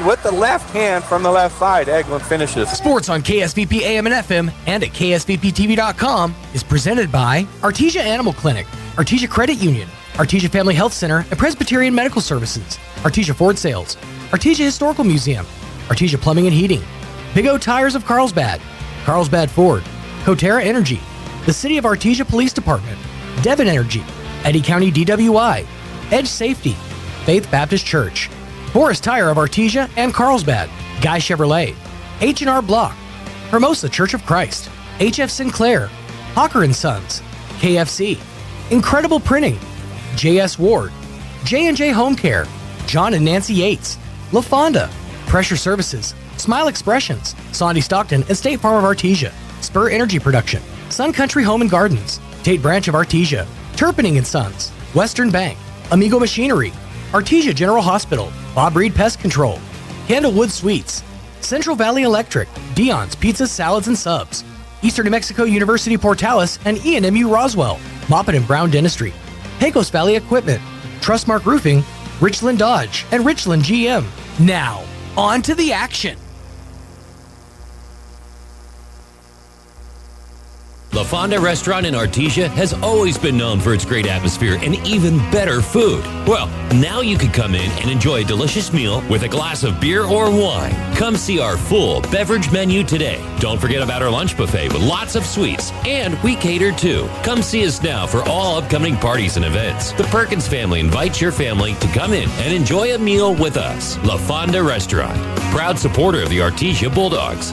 with the left hand from the left side. Eglin finishes. Sports on KSVP AM and FM and at KSVPTV.com is presented by Artesia Animal Clinic, Artesia Credit Union, Artesia Family Health Center and Presbyterian Medical Services, Artesia Ford Sales, Artesia Historical Museum, Artesia Plumbing and Heating, Big O Tires of Carlsbad, Carlsbad Ford, Coterra Energy, the City of Artesia Police Department, Devon Energy, Eddy County DWI, Edge Safety, Faith Baptist Church, Boris Tire of Artesia and Carlsbad, Guy Chevrolet, H&R Block, Hermosa Church of Christ, HF Sinclair, Hawker & Sons, KFC, Incredible Printing, JS Ward, J&J Home Care, John and Nancy Yates, La Fonda, Pressure Services, Smile Expressions, Sondy Stockton and State Farm of Artesia, Spur Energy Production, Sun Country Home and Gardens, Tate Branch of Artesia, Turpinning & Sons, Western Bank, Amigo Machinery, Artesia General Hospital, Bob Reed Pest Control, Candlewood Suites, Central Valley Electric, Dion's Pizzas, Salads and Subs, Eastern New Mexico University Portales and ENMU Roswell, Moppet and Brown Dentistry, Pecos Valley Equipment, Trustmark Roofing, Richland Dodge, and Richland GM. Now, on to the action. La Fonda Restaurant in Artesia has always been known for its great atmosphere and even better food. Well, now you can come in and enjoy a delicious meal with a glass of beer or wine. Come see our full beverage menu today. Don't forget about our lunch buffet with lots of sweets, and we cater too. Come see us now for all upcoming parties and events. The Perkins family invites your family to come in and enjoy a meal with us. La Fonda Restaurant, proud supporter of the Artesia Bulldogs.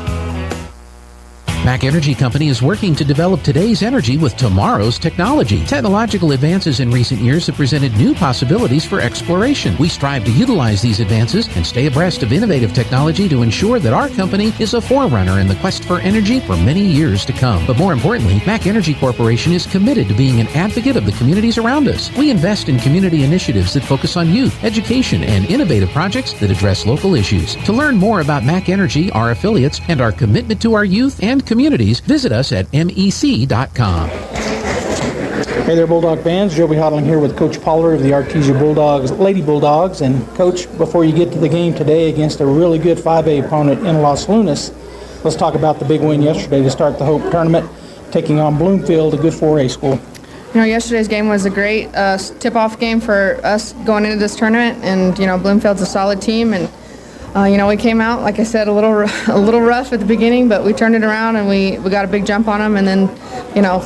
Mac Energy Company is working to develop today's energy with tomorrow's technology. Technological advances in recent years have presented new possibilities for exploration. We strive to utilize these advances and stay abreast of innovative technology to ensure that our company is a forerunner in the quest for energy for many years to come. But more importantly, Mac Energy Corporation is committed to being an advocate of the communities around us. We invest in community initiatives that focus on youth, education, and innovative projects that address local issues. To learn more about Mac Energy, our affiliates, and our commitment to our youth and communities, visit us at mec.com. Hey there, Bulldog fans. Joby Hodling here with Coach Pollard of the Artesia Bulldogs, Lady Bulldogs. And Coach, before you get to the game today against a really good 5A opponent in Los Lunas, let's talk about the big win yesterday to start the Hope Tournament, taking on Bloomfield, a good 4A school. You know, yesterday's game was a great tip-off game for us going into this tournament, and you know, Bloomfield's a solid team, and you know, we came out, like I said, a little rough at the beginning, but we turned it around and we got a big jump on them, and then, you know,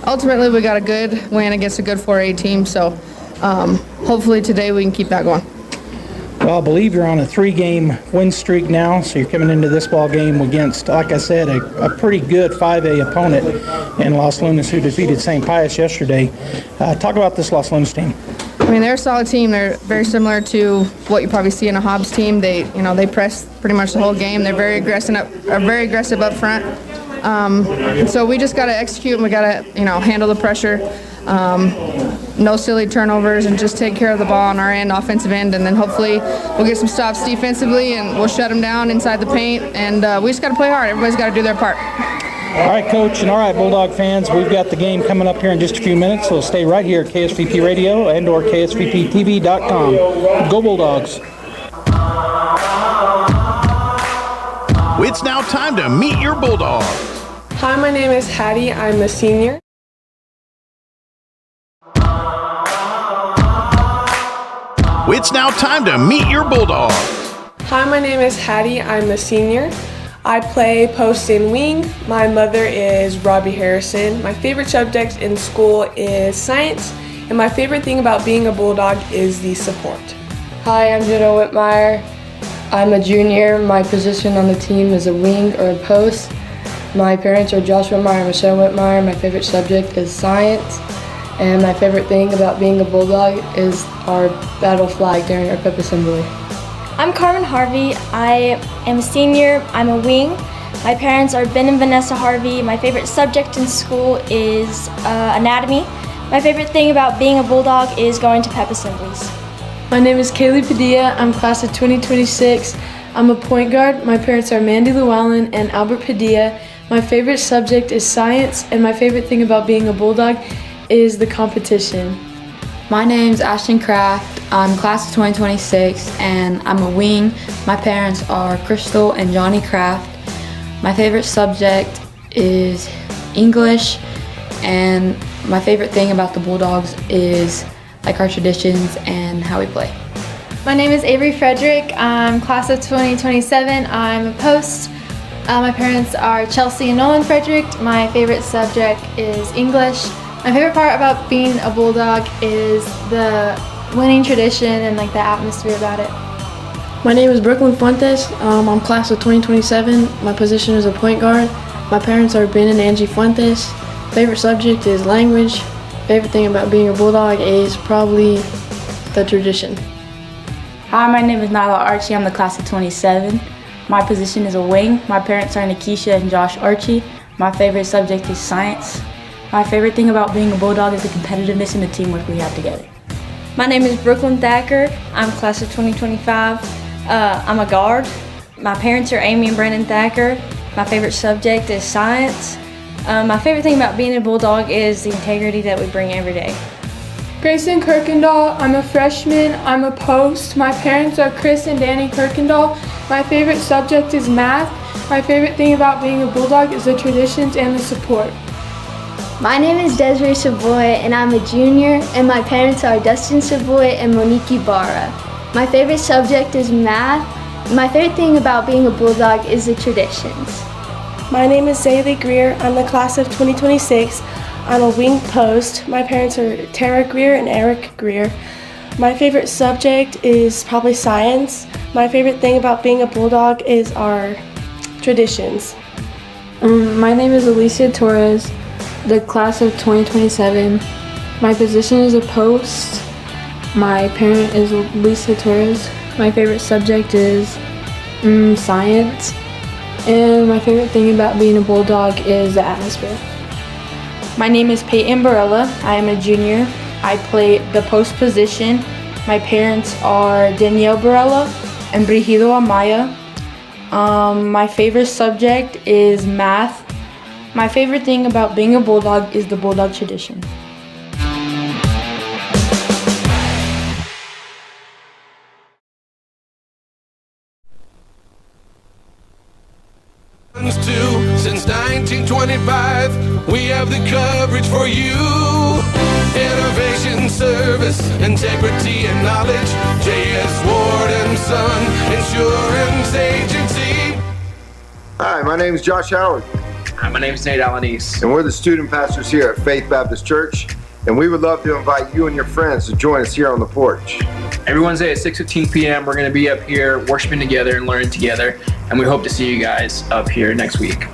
ultimately we got a good win against a good 4A team. So hopefully today we can keep that going. Well, I believe you're on a 3-game win streak now, so you're coming into this ball game against, like I said, a pretty good 5A opponent in Los Lunas who defeated St. Pius yesterday. Talk about this Los Lunas team. I mean, they're a solid team. They're very similar to what you probably see in a Hobbs team. They press pretty much the whole game. They're very aggressive up front. So we just got to execute, and we got to, handle the pressure. No silly turnovers, and just take care of the ball on our end, offensive end, and then hopefully we'll get some stops defensively, and we'll shut them down inside the paint. And we just got to play hard. Everybody's got to do their part. All right, Coach, and all right, Bulldog fans, we've got the game coming up here in just a few minutes, so stay right here at KSVP Radio and or KSVPTV.com. Go Bulldogs. It's now time to meet your Bulldogs. Hi, my name is Hattie. I'm a senior. It's now time to meet your Bulldogs. Hi, my name is Hattie. I'm a senior. I play post and wing. My mother is Robbie Harrison. My favorite subject in school is science, and my favorite thing about being a Bulldog is the support. Hi, I'm Jenna Whitmire. I'm a junior. My position on the team is a wing or a post. My parents are Josh Whitmire and Michelle Whitmire. My favorite subject is science, and my favorite thing about being a Bulldog is our battle flag during our pep assembly. I'm Carmen Harvey. I am a senior. I'm a wing. My parents are Ben and Vanessa Harvey. My favorite subject in school is anatomy. My favorite thing about being a Bulldog is going to pep assemblies. My name is Kaylee Padilla. I'm class of 2026. I'm a point guard. My parents are Mandy Llewellyn and Albert Padilla. My favorite subject is science, and my favorite thing about being a Bulldog is the competition. My name's Ashton Kraft. I'm class of 2026 and I'm a wing. My parents are Crystal and Johnny Kraft. My favorite subject is English, and my favorite thing about the Bulldogs is like our traditions and how we play. My name is Avery Frederick. I'm class of 2027. I'm a post. My parents are Chelsea and Nolan Frederick. My favorite subject is English. My favorite part about being a Bulldog is the winning tradition and like the atmosphere about it. My name is Brooklyn Fuentes. I'm class of 2027. My position is a point guard. My parents are Ben and Angie Fuentes. Favorite subject is language. Favorite thing about being a Bulldog is probably the tradition. Hi, my name is Nyla Archie. I'm the class of 27. My position is a wing. My parents are Nikisha and Josh Archie. My favorite subject is science. My favorite thing about being a Bulldog is the competitiveness and the teamwork we have together. My name is Brooklyn Thacker. I'm class of 2025. I'm a guard. My parents are Amy and Brandon Thacker. My favorite subject is science. My favorite thing about being a Bulldog is the integrity that we bring every day. Grayson Kirkendall, I'm a freshman, I'm a post. My parents are Chris and Danny Kirkendall. My favorite subject is math. My favorite thing about being a Bulldog is the traditions and the support. My name is Desiree Savoy and I'm a junior, and my parents are Dustin Savoy and Monique Ibarra. My favorite subject is math. My favorite thing about being a Bulldog is the traditions. My name is Zaylee Greer. I'm the class of 2026. I'm a wing post. My parents are Tara Greer and Eric Greer. My favorite subject is probably science. My favorite thing about being a Bulldog is our traditions. My name is Alicia Torres, the class of 2027. My position is a post. My parent is Lisa Torres. My favorite subject is science. And my favorite thing about being a Bulldog is the atmosphere. My name is Peyton Barella. I am a junior. I play the post position. My parents are Danielle Barella and Brigido Amaya. My favorite subject is math. My favorite thing about being a Bulldog is the Bulldog tradition. Since 1925, we have the coverage for you. Innovation, service, integrity, and knowledge. J.S. Ward and Son Insurance Agency. Hi, my name is Josh Howard. Hi, my name is Nate Alanese. And we're the student pastors here at Faith Baptist Church. And we would love to invite you and your friends to join us here on the porch. Every Wednesday at 6:15 p.m. we're going to be up here worshiping together and learning together. And we hope to see you guys up here next week.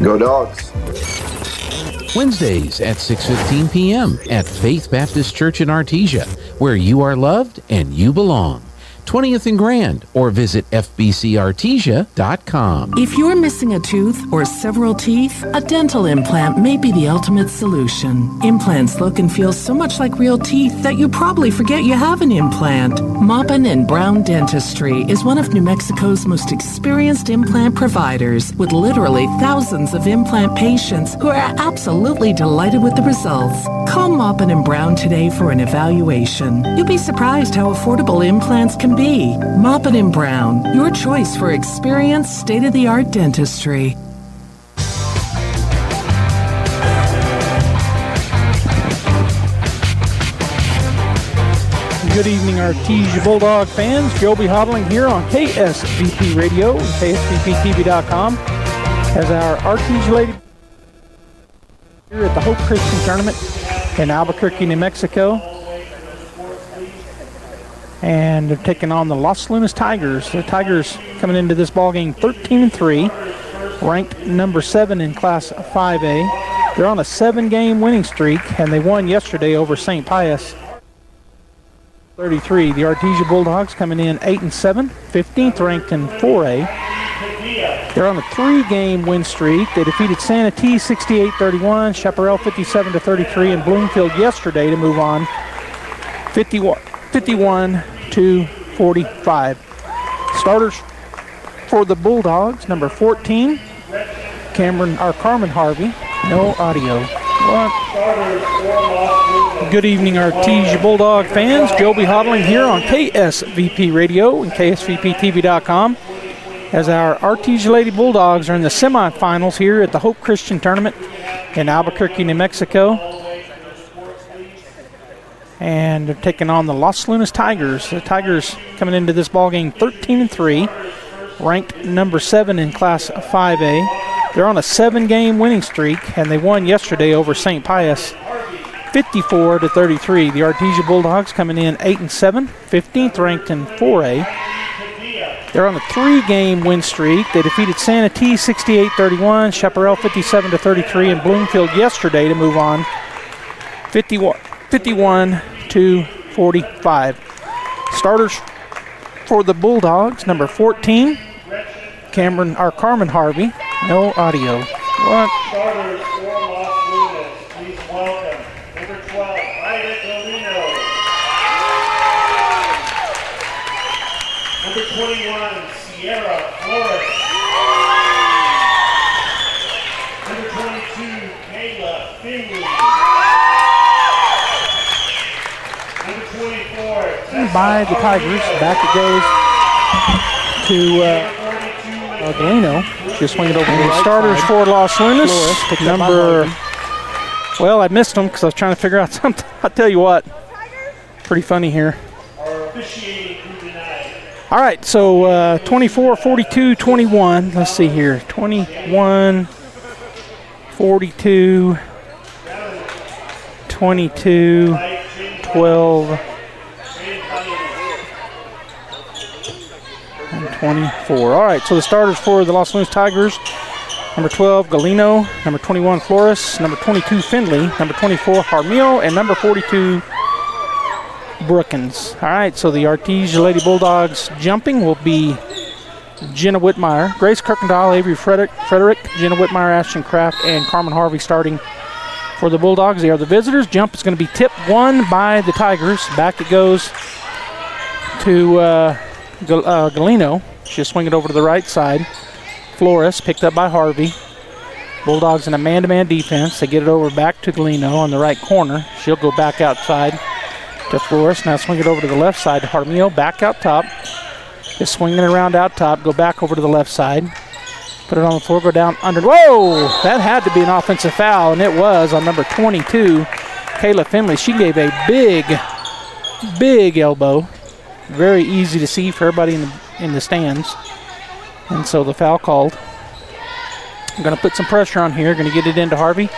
Go Dogs. Wednesdays at 6:15 p.m. at Faith Baptist Church in Artesia, where you are loved and you belong. 20th and Grand, or visit fbcartesia.com. If you're missing a tooth or several teeth, a dental implant may be the ultimate solution. Implants look and feel so much like real teeth that you probably forget you have an implant. Maupin and Brown Dentistry is one of New Mexico's most experienced implant providers, with literally thousands of implant patients who are absolutely delighted with the results. Call Maupin and Brown today for an evaluation. You'll be surprised how affordable implants can be. Maupin and Brown, your choice for experienced, state-of-the-art dentistry. Good evening, Artesia Bulldog fans. Joby Hodling here on KSVP Radio and KSVPTV.com as our Artesia Lady here at the Hope Christian Tournament in Albuquerque, New Mexico. And they're taking on the Los Lunas Tigers. The Tigers coming into this ballgame 13-3, ranked number 7 in Class 5A. They're on a 7-game winning streak, and they won yesterday over St. Pius 33. The Artesia Bulldogs coming in 8-7, 15th ranked in 4A. They're on a 3-game win streak. They defeated Santee 68-31, Chaparral 57-33, and Bloomfield yesterday to move on 51-45. Starters for the Bulldogs, number 14, Carmen Harvey. No audio. Good evening, Artesia Bulldog fans. Joby Hodling here on KSVP Radio and KSVPTV.com as our Artesia Lady Bulldogs are in the semifinals here at the Hope Christian Tournament in Albuquerque, New Mexico. And they're taking on the Los Lunas Tigers. The Tigers coming into this ballgame 13-3, ranked number 7 in Class 5A. They're on a 7-game winning streak, and they won yesterday over St. Pius 54-33. The Artesia Bulldogs coming in 8-7, 15th ranked in 4A. They're on a 3-game win streak. They defeated Santee 68-31, Chaparral 57-33, and Bloomfield yesterday to move on 51-45. Starters for the Bulldogs, number 14, Carmen Harvey. No audio. What? Starters for Los Lunas, please welcome number 12, Ida Galino. Number 21, Sierra Flores. Number 22, Kayla Finley. Number 24, by the Tigers. Back it goes to Galino. Just swing it over to the starters for Los Lunas. Number, well, I missed them because I was trying to figure out something. I'll tell you what, pretty funny here. All right, so 24, 42, 21. Let's see here. 21, 42, 22, 12, and 24. All right, so the starters for the Los Lunas Tigers, number 12, Galino, number 21, Flores, number 22, Findley, number 24, Harmil, and number 42, Brookins. All right, so the Artesia Lady Bulldogs jumping will be Jenna Whitmire, Grace Kirkendall, Avery Frederick, Jenna Whitmire, Ashton Kraft, and Carmen Harvey starting for the Bulldogs. They are the visitors. Jump is going to be tip 1 by the Tigers. Back it goes to Galino. She'll swing it over to the right side. Flores picked up by Harvey. Bulldogs in a man-to-man defense. They get it over back to Galino on the right corner. She'll go back outside to Flores. Now swing it over to the left side to Harmil. Back out top. Just swinging it around out top. Go back over to the left side. Put it on the floor. Go down under. Whoa! That had to be an offensive foul, and it was on number 22, Kayla Finley. She gave a big elbow. Very easy to see for everybody in the stands. And so the foul called. I'm going to put some pressure on here. Going to get it into Harvey.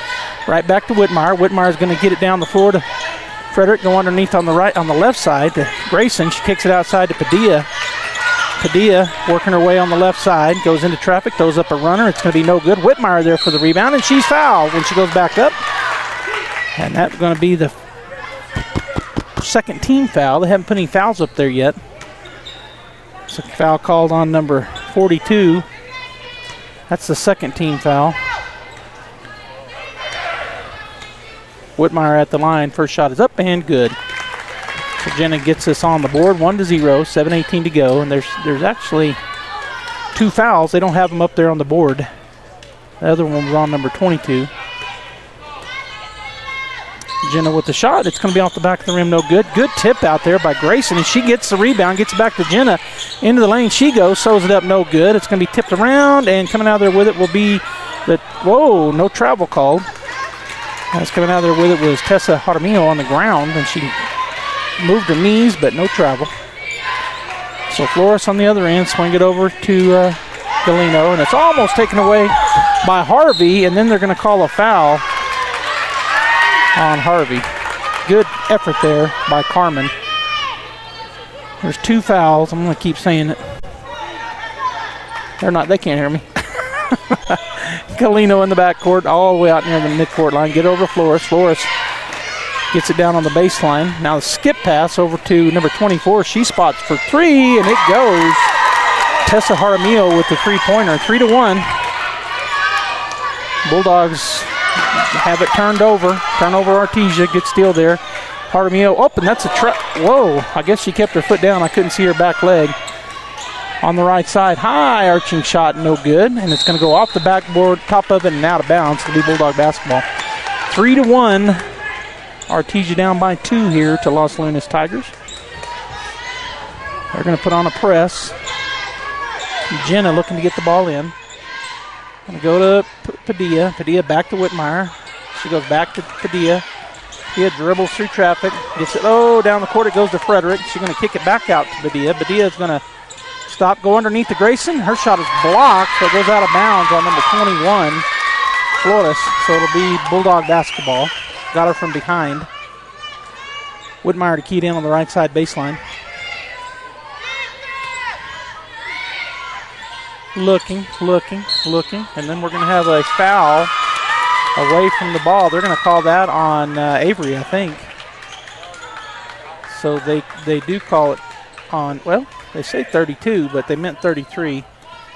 Right back to Whitmire. Whitmire's going to get it down the floor to Frederick. Go underneath on the left side to Grayson. She kicks it outside to Padilla. Padilla working her way on the left side. Goes into traffic. Throws up a runner. It's going to be no good. Whitmire there for the rebound. And she's fouled when she goes back up. And that's going to be the second team foul. They haven't put any fouls up there yet. So foul called on number 42. That's the second team foul. Whitmire at the line. First shot is up and good. So Jenna gets us on the board, 1-0, 7:18 to go. And there's actually 2 fouls. They don't have them up there on the board. The other one was on number 22. Jenna with the shot. It's going to be off the back of the rim. No good. Good tip out there by Grayson. And she gets the rebound. Gets it back to Jenna. Into the lane she goes. Sews it up. No good. It's going to be tipped around. And coming out there with it will be the... Whoa. No travel called. That's coming out there with it was Tessa Jaramillo on the ground. And she moved her knees, but no travel. So Flores on the other end. Swing it over to Galino. And it's almost taken away by Harvey. And then they're going to call a foul on Harvey. Good effort there by Carmen. There's 2 fouls. I'm going to keep saying it. They can't hear me. Galino in the backcourt, all the way out near the midcourt line. Get over Flores. Flores gets it down on the baseline. Now the skip pass over to number 24. She spots for 3, and it goes. Tessa Jaramillo with the 3-pointer. 3-1. Bulldogs have it turned over. Turn over Artesia. Good steal there. Jaramillo. Oh, and that's a trap. Whoa. I guess she kept her foot down. I couldn't see her back leg. On the right side. High arching shot. No good. And it's going to go off the backboard, top of it, and out of bounds. It'll be Bulldog basketball. 3-1. Artesia down by 2 here to Los Lunas Tigers. They're going to put on a press. Jenna looking to get the ball in. Going to go to Padilla. Padilla back to Whitmire. She goes back to Padilla. Padilla dribbles through traffic. Gets it, down the court it goes to Frederick. She's going to kick it back out to Padilla. Padilla is going to stop, go underneath the Grayson. Her shot is blocked, so it goes out of bounds on number 21, Flores. So it'll be Bulldog basketball. Got her from behind. Whitmire to key it in on the right side baseline. Looking, and then we're going to have a foul away from the ball. They're going to call that on Avery, I think. So they do call it on, well, they say 32, but they meant 33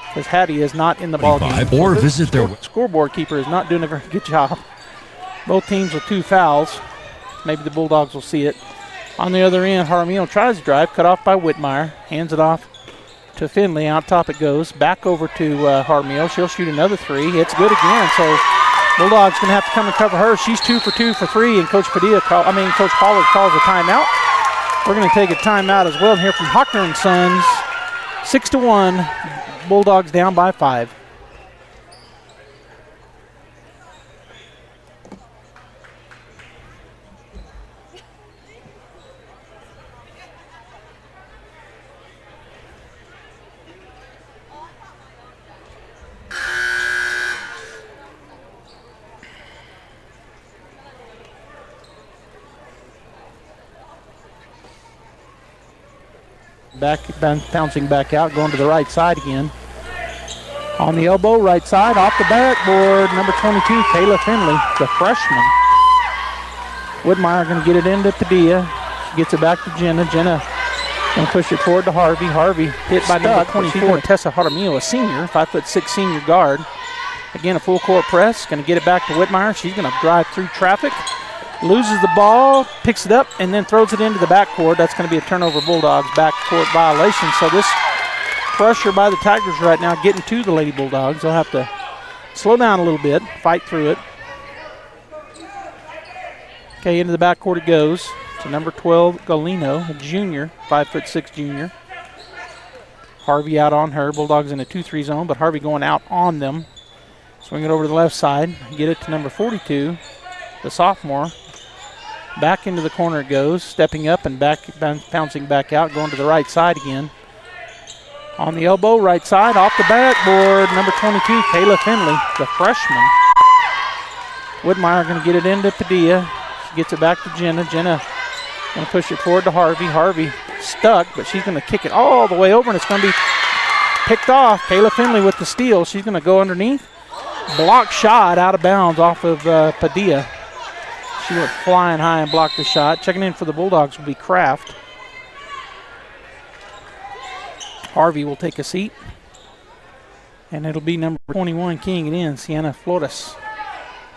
because Hattie is not in the ball game. Or visit their scoreboard keeper is not doing a very good job. Both teams with 2 fouls. Maybe the Bulldogs will see it. On the other end, Jaramillo tries to drive, cut off by Whitmire, hands it off to Finley. Out top it goes. Back over to Jaramillo. She'll shoot another 3. It's good again. So Bulldogs going to have to come and cover her. She's 2 for 2 for 3, and Coach Pollard calls a timeout. We're going to take a timeout as well here from Hocker and Sons. 6-1. Bulldogs down by 5. Bouncing back out, going to the right side again. On the elbow, right side, off the backboard, number 22, Kayla Finley, the freshman. Whitmire going to get it into Padilla. She gets it back to Jenna. Jenna going to push it forward to Harvey. Harvey hit by number 24, Tessa Jaramillo, a senior, 5'6" senior guard. Again, a full court press. Going to get it back to Whitmire. She's going to drive through traffic. Loses the ball, picks it up, and then throws it into the backcourt. That's going to be a turnover, Bulldogs backcourt violation. So this pressure by the Tigers right now getting to the Lady Bulldogs. They'll have to slow down a little bit, fight through it. Okay, into the backcourt it goes to number 12, Galino, a junior, 5'6" junior. Harvey out on her. Bulldogs in a 2-3 zone, but Harvey going out on them. Swing it over to the left side. Get it to number 42, the sophomore. Back into the corner it goes, stepping up and back, bouncing back out, going to the right side again. On the elbow, right side, off the backboard, number 22, Kayla Finley, the freshman. Whitmire going to get it into Padilla. She gets it back to Jenna. Jenna going to push it forward to Harvey. Harvey stuck, but she's going to kick it all the way over, and it's going to be picked off. Kayla Finley with the steal. She's going to go underneath. Block shot out of bounds off of Padilla. She went flying high and blocked the shot. Checking in for the Bulldogs will be Kraft. Harvey will take a seat. And it'll be number 21 keying it in, Sienna Flores.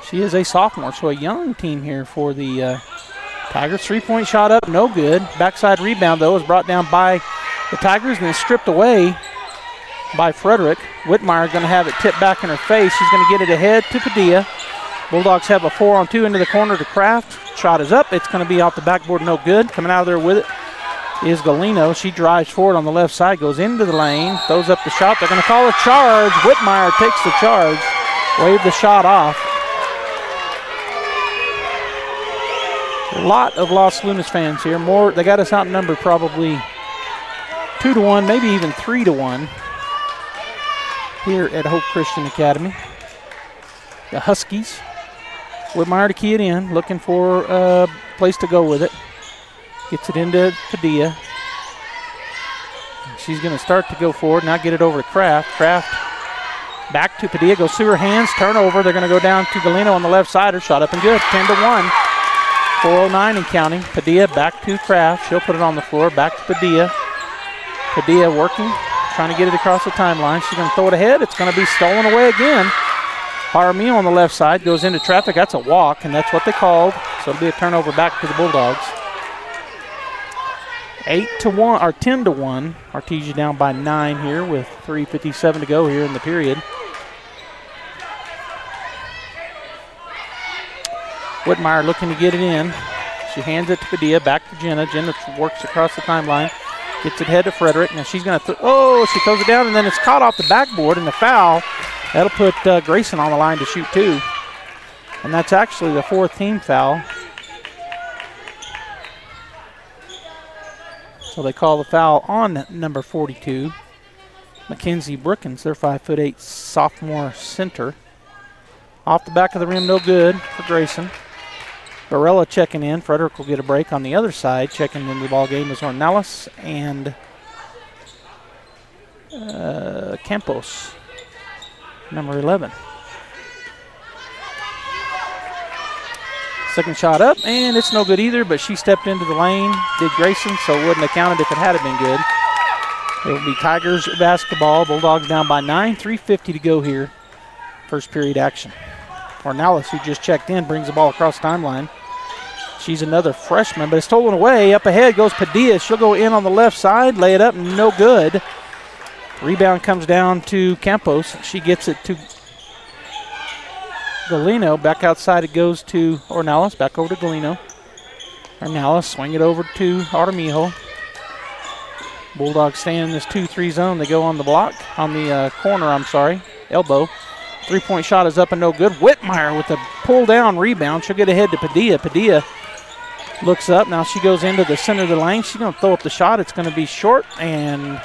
She is a sophomore, so a young team here for the Tigers. 3-point shot up, no good. Backside rebound, though, is brought down by the Tigers and then stripped away by Frederick. Whitmire going to have it tipped back in her face. She's going to get it ahead to Padilla. Bulldogs have a 4-on-2 into the corner to Kraft. Shot is up. It's going to be off the backboard, no good. Coming out of there with it is Galino. She drives forward on the left side, goes into the lane, throws up the shot. They're going to call a charge. Whitmire takes the charge. Wave the shot off. A lot of Los Lunas fans here. More, they got us outnumbered probably 2-1, maybe even 3-1 here at Hope Christian Academy. The Huskies. Whitmire to key it in, looking for a place to go with it. Gets it into Padilla. She's going to start to go forward, now get it over to Kraft. Kraft back to Padilla, goes through her hands, turnover. They're going to go down to Galino on the left side. Her shot up and good, 10-1. 4:09 and counting. Padilla back to Kraft. She'll put it on the floor, back to Padilla. Padilla working, trying to get it across the timeline. She's going to throw it ahead. It's going to be stolen away again. Jaramillo on the left side goes into traffic. That's a walk, and that's what they called. So it'll be a turnover back to the Bulldogs. 8-1 or 10-1. Artesia down by 9 here with 3:57 to go here in the period. Whitmire looking to get it in. She hands it to Padilla, back to Jenna. Jenna works across the timeline, gets it head to Frederick. Now she's going to, she throws it down, and then it's caught off the backboard, and the foul. That'll put Grayson on the line to shoot 2. And that's actually the 4th team foul. So they call the foul on number 42, Mackenzie Brookins, their 5'8" sophomore center. Off the back of the rim, no good for Grayson. Barella checking in. Frederick will get a break on the other side. Checking into the ball game is Ornelas and Campos, number 11. Second shot up, and it's no good either, but she stepped into the lane, did Grayson, so wouldn't have counted if it had been good. It will be Tigers basketball. Bulldogs down by 9, 3:50 to go here. First period action. Ornelas, who just checked in, brings the ball across the timeline. She's another freshman, but it's stolen away. Up ahead goes Padilla. She'll go in on the left side, lay it up, no good. Rebound comes down to Campos. She gets it to Galino. Back outside it goes to Ornelas. Back over to Galino. Ornelas swing it over to Artemijo. Bulldogs stay in this 2-3 zone. They go on the block, on the corner, elbow. 3-point shot is up and no good. Whitmire with a pull-down rebound. She'll get ahead to Padilla. Padilla looks up. Now she goes into the center of the lane. She's going to throw up the shot. It's going to be short and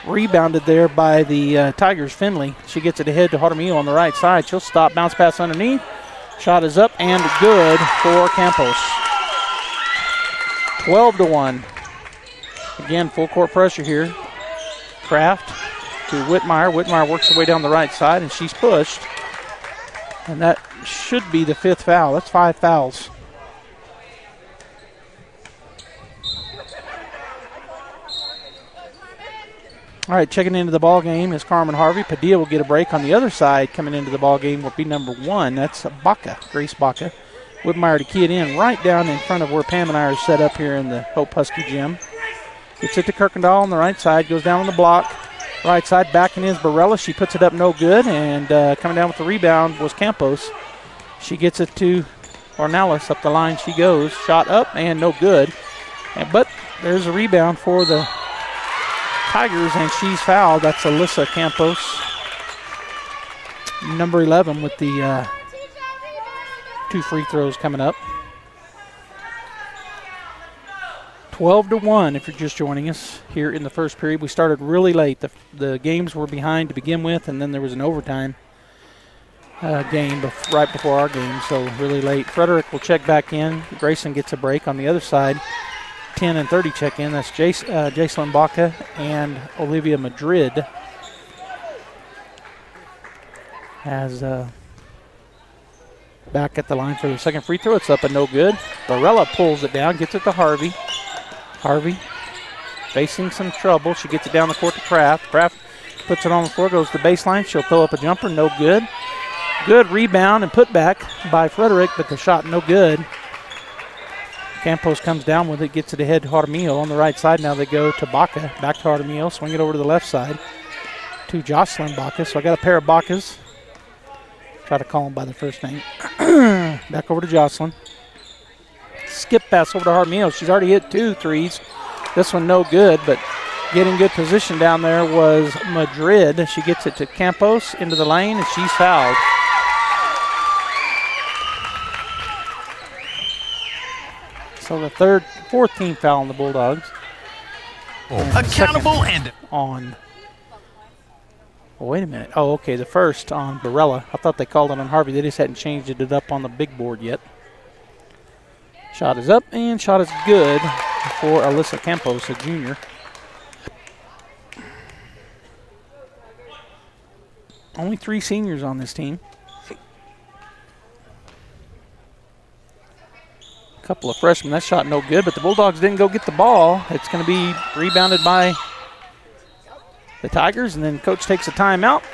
rebounded there by the Tigers, Finley. She gets it ahead to Artemijo on the right side. She'll stop, bounce pass underneath. Shot is up and good for Campos. 12-1. Again, full court pressure here. Kraft to Whitmire. Whitmire works her way down the right side, and she's pushed. And that should be the 5th foul. That's 5 fouls. All right, checking into the ball game is Carmen Harvey. Padilla will get a break on the other side. Coming into the ball game will be number 1. That's Baca, Grace Baca. Whitmire to key it in right down in front of where Pam and I are set up here in the Hope Husky gym. Gets it to Kirkendall on the right side. Goes down on the block. Right side, backing in is Barella. She puts it up no good. And coming down with the rebound was Campos. She gets it to Ornelas. Up the line she goes. Shot up and no good. But there's a rebound for the Tigers, and she's fouled. That's Alyssa Campos, number 11, with the 2 free throws coming up. 12-1 if you're just joining us here in the first period. We started really late. The games were behind to begin with, and then there was an overtime game right before our game, so really late. Frederick will check back in. Grayson gets a break on the other side. 10 and 30 check in. That's Jacelyn Baca and Olivia Madrid. As back at the line for the second free throw. It's up and no good. Barella pulls it down, gets it to Harvey. Harvey facing some trouble. She gets it down the court to Kraft. Kraft puts it on the floor, goes to the baseline. She'll throw up a jumper, no good. Good rebound and put back by Frederick, but the shot no good. Campos comes down with it, gets it ahead to Artemijo on the right side. Now they go to Baca, back to Artemijo, swing it over to the left side to Jocelyn Baca. So I got a pair of Bacas. Try to call them by their first name. Back over to Jocelyn. Skip pass over to Artemijo. She's already hit 2 threes. This one no good, but getting good position down there was Madrid. She gets it to Campos into the lane, and she's fouled. So the 4th team foul on the Bulldogs. Accountable and on. Oh, wait a minute. Oh, okay. The first on Barella. I thought they called it on Harvey. They just hadn't changed it up on the big board yet. Shot is up and shot is good for Alyssa Campos, a junior. Only 3 seniors on this team. Couple of freshmen. That shot no good, but the Bulldogs didn't go get the ball. It's going to be rebounded by the Tigers, and then coach takes a timeout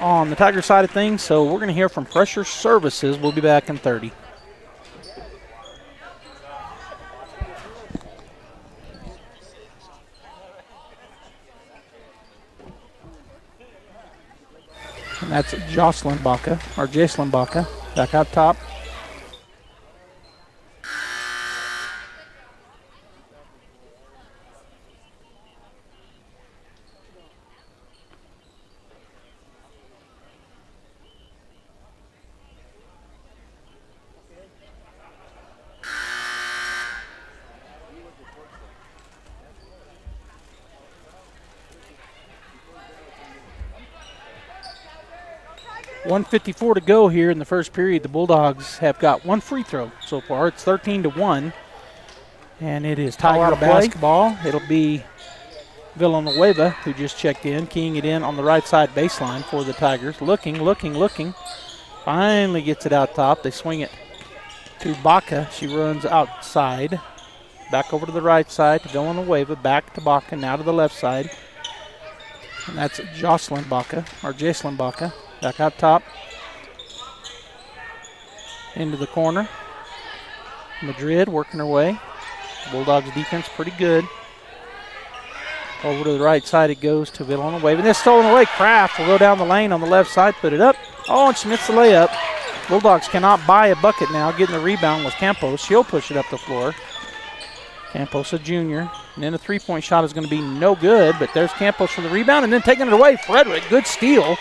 on the Tiger side of things. So we're going to hear from Pressure Services. We'll be back in 30. And that's Jocelyn Baca, or Jacelyn Baca, back out top. 1:54 to go here in the first period. The Bulldogs have got one free throw so far. It's 13-1. And it is Tiger basketball. It'll be Villanueva, who just checked in, keying it in on the right side baseline for the Tigers. Looking. Finally gets it out top. They swing it to Baca. She runs outside. Back over to the right side to Villanueva. Back to Baca. Now to the left side. And that's Jocelyn Baca. Back out top. Into the corner. Madrid working her way. Bulldogs defense pretty good. Over to the right side it goes to Villanueva. And it's stolen away. Kraft will go down the lane on the left side, put it up. Oh, and she missed the layup. Bulldogs cannot buy a bucket now. Getting the rebound was Campos. She'll push it up the floor. Campos, a junior. And then a three-point shot is going to be no good, but there's Campos for the rebound, and then taking it away. Frederick, good steal.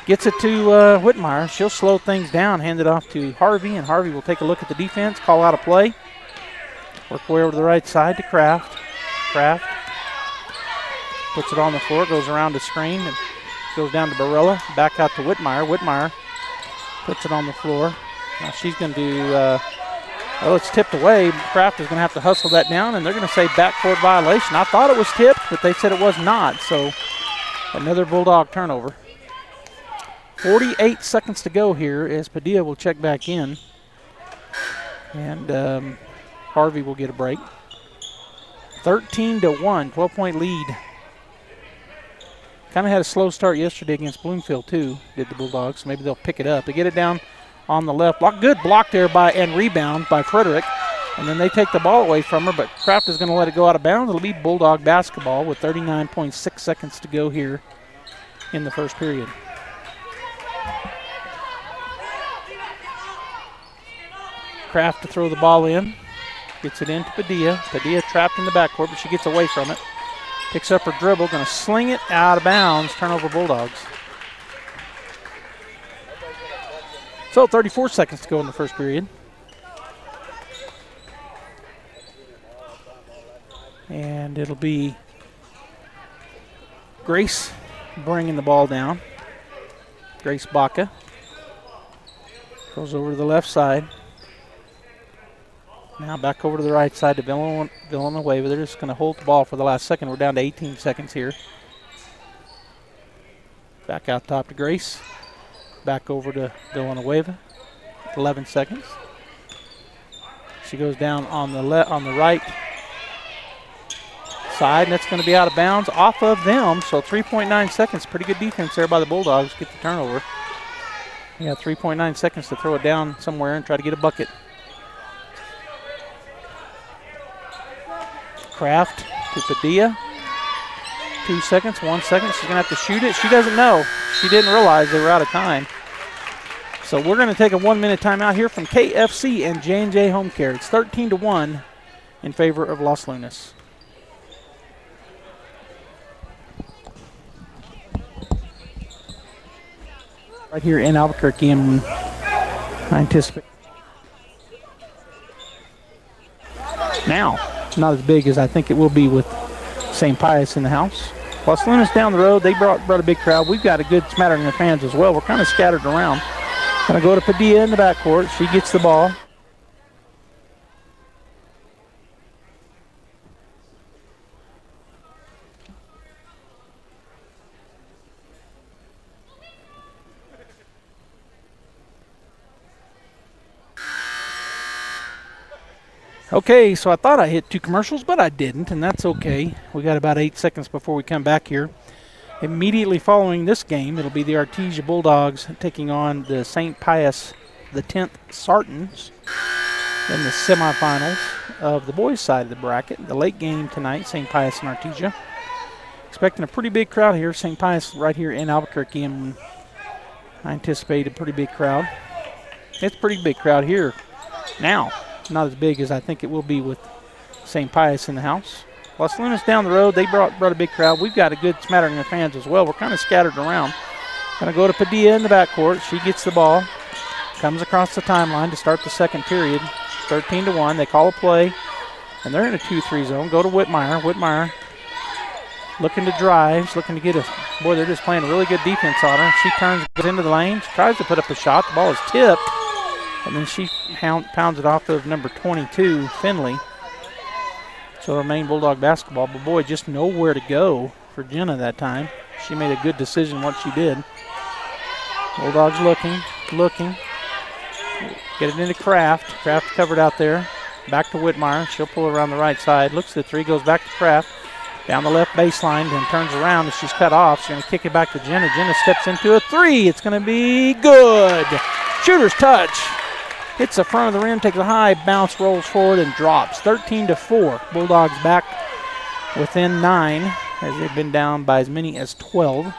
Gets it to Whitmire. She'll slow things down, hand it off to Harvey, and Harvey will take a look at the defense, call out a play. Work way over to the right side to Kraft. Kraft puts it on the floor, goes around the screen, and goes down to Barella. Back out to Whitmire. Whitmire puts it on the floor. Now she's going to do, it's tipped away. Kraft is going to have to hustle that down, and they're going to say backcourt violation. I thought it was tipped, but they said it was not, so another Bulldog turnover. 48 seconds to go here as Padilla will check back in, and Harvey will get a break. 13-1, 12-point lead. Kind of had a slow start yesterday against Bloomfield too, did the Bulldogs. Maybe they'll pick it up. They get it down on the left block. Good block there and rebound by Frederick. And then they take the ball away from her, but Kraft is going to let it go out of bounds. It'll be Bulldog basketball with 39.6 seconds to go here in the first period. Kraft to throw the ball in. Gets it into Padilla. Padilla trapped in the backcourt, but she gets away from it. Picks up her dribble, going to sling it out of bounds. Turnover Bulldogs. So 34 seconds to go in the first period. And it'll be Grace bringing the ball down. Grace Baca goes over to the left side. Now back over to the right side to Villanueva. They're just going to hold the ball for the last second. We're down to 18 seconds here. Back out top to Grace. Back over to Villanueva. 11 seconds. She goes down on the right side, and that's going to be out of bounds off of them. So 3.9 seconds. Pretty good defense there by the Bulldogs. Get the turnover. Yeah, 3.9 seconds to throw it down somewhere and try to get a bucket. Kraft to Padilla. 2 seconds, 1 second. She's going to have to shoot it. She doesn't know. She didn't realize they were out of time. So we're going to take a 1-minute timeout here from KFC and J&J Home Care. It's 13-1 in favor of Los Lunas. Right here in Albuquerque, and I anticipate. Now, not as big as I think it will be with St. Pius in the house. Los Lunas down the road, they brought a big crowd. We've got a good smattering of fans as well. We're kind of scattered around. Going to go to Padilla in the backcourt. She gets the ball. Okay, so I thought I hit 2 commercials, but I didn't, and that's okay. We got about 8 seconds before we come back here. Immediately following this game, it'll be the Artesia Bulldogs taking on the St. Pius the 10th Sartans in the semifinals of the boys' side of the bracket. The late game tonight, St. Pius and Artesia. Expecting a pretty big crowd here. St. Pius right here in Albuquerque, and I anticipate a pretty big crowd. It's a pretty big crowd here now. Not as big as I think it will be with St. Pius in the house. Los Lunas down the road, they brought a big crowd. We've got a good smattering of fans as well. We're kind of scattered around. Going to go to Padilla in the backcourt. She gets the ball. Comes across the timeline to start the second period. 13-1. They call a play, and they're in a 2-3 zone. Go to Whitmire. Whitmire looking to drive, looking to get a Boy, they're just playing really good defense on her. She turns, goes into the lane, she tries to put up a shot. The ball is tipped, and then she pounds it off of number 22, Finley. So remain Bulldog basketball. But, boy, just nowhere to go for Jenna that time. She made a good decision what she did. Bulldogs looking. Get it into Kraft. Kraft covered out there. Back to Whitmire. She'll pull it around the right side. Looks at the three, goes back to Kraft. Down the left baseline, then turns around, and she's cut off. She's going to kick it back to Jenna. Jenna steps into a three. It's going to be good. Shooter's touch. Hits the front of the rim, takes a high bounce, rolls forward, and drops. 13-4. Bulldogs back within 9 as they've been down by as many as 12.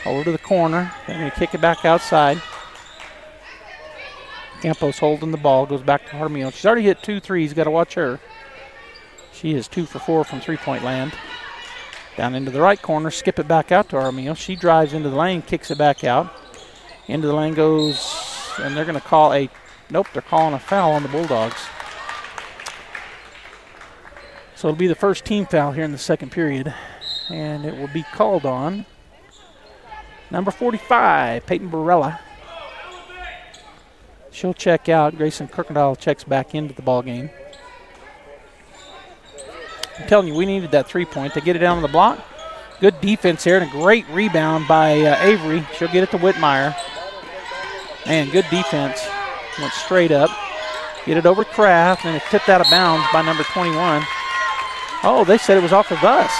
Over to the corner. They're going to kick it back outside. Campos holding the ball, goes back to Jaramillo. She's already hit 2 threes. Got to watch her. She is 2 for 4 from three-point land. Down into the right corner, skip it back out to Jaramillo. She drives into the lane, kicks it back out. Into the lane goes, and they're going to call they're calling a foul on the Bulldogs. So it'll be the first team foul here in the second period, and it will be called on number 45, Peyton Barella. She'll check out. Grayson Kirkendall checks back into the ball game. I'm telling you, we needed that three-point to get it down on the block. Good defense here and a great rebound by Avery. She'll get it to Whitmire. Man, good defense. Went straight up. Get it over to Kraft, and it's tipped out of bounds by number 21. Oh, they said it was off of us.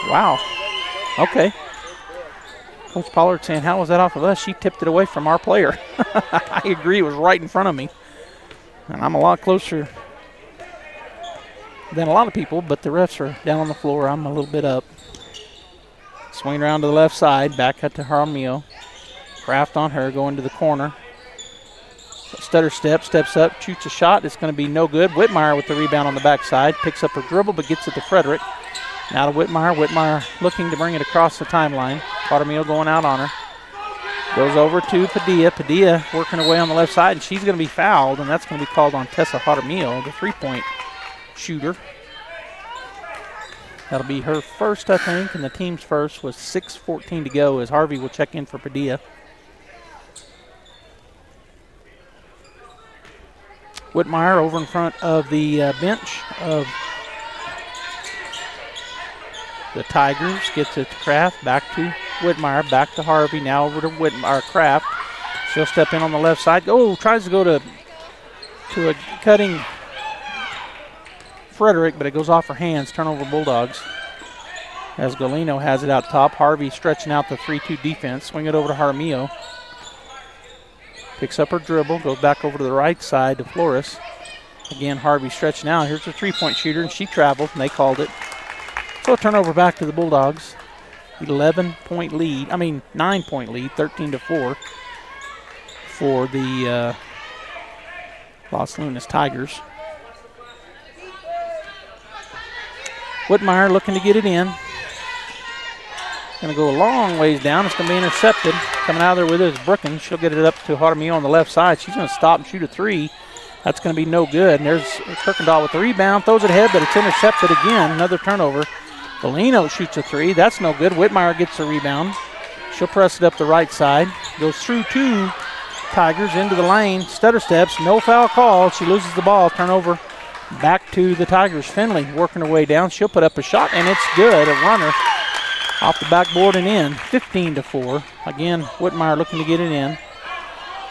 Wow. Okay. Coach Pollard saying, how was that off of us? She tipped it away from our player. I agree. It was right in front of me. And I'm a lot closer than a lot of people, but the refs are down on the floor. I'm a little bit up. Swing around to the left side. Back up to Jaramillo. Kraft on her. Going to the corner. Stutter steps up. Shoots a shot. It's going to be no good. Whitmire with the rebound on the backside. Picks up her dribble, but gets it to Frederick. Now to Whitmire. Whitmire looking to bring it across the timeline. Jaramillo going out on her. Goes over to Padilla. Padilla working away on the left side, and she's going to be fouled, and that's going to be called on Tessa Jaramillo, the three-point shooter. That'll be her first, I think, and the team's first with 6:14 to go as Harvey will check in for Padilla. Whitmire over in front of the bench of the Tigers. Gets it to Kraft, back to Whitmire, back to Harvey, now over to Whitmire. Kraft. She'll step in on the left side. Oh, tries to go to a cutting Frederick, but it goes off her hands. Turnover Bulldogs. As Galeno has it out top. Harvey stretching out the 3-2 defense. Swing it over to Jaramillo. Picks up her dribble, goes back over to the right side to Flores. Again, Harvey stretching out. Here's the three-point shooter, and she traveled, and they called it. So a turnover back to the Bulldogs. 9-point lead, 13-4 for the Los Lunas Tigers. Whitmire looking to get it in. Going to go a long ways down. It's going to be intercepted. Coming out of there with it is Brookins. She'll get it up to Jaramillo on the left side. She's going to stop and shoot a three. That's going to be no good. And there's Kirkendall with the rebound. Throws it ahead, but it's intercepted again. Another turnover. Galeno shoots a three. That's no good. Whitmire gets the rebound. She'll press it up the right side. Goes through two Tigers into the lane. Stutter steps. No foul call. She loses the ball. Turnover back to the Tigers. Finley working her way down. She'll put up a shot, and it's good. A runner off the backboard and in. 15-4. Again, Whitmire looking to get it in.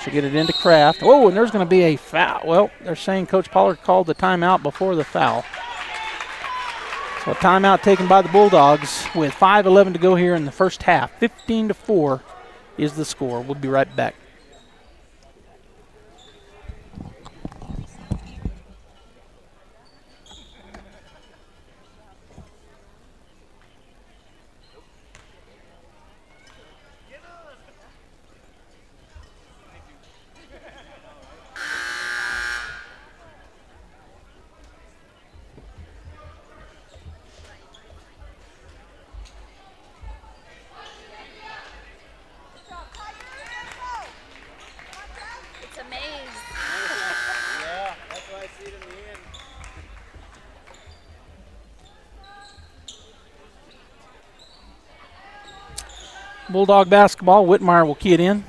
She'll get it into Kraft. Oh, and there's going to be a foul. Well, they're saying Coach Pollard called the timeout before the foul. So a timeout taken by the Bulldogs with 5:11 to go here in the first half. 15-4 is the score. We'll be right back. Bulldog basketball. Whitmire will key it in.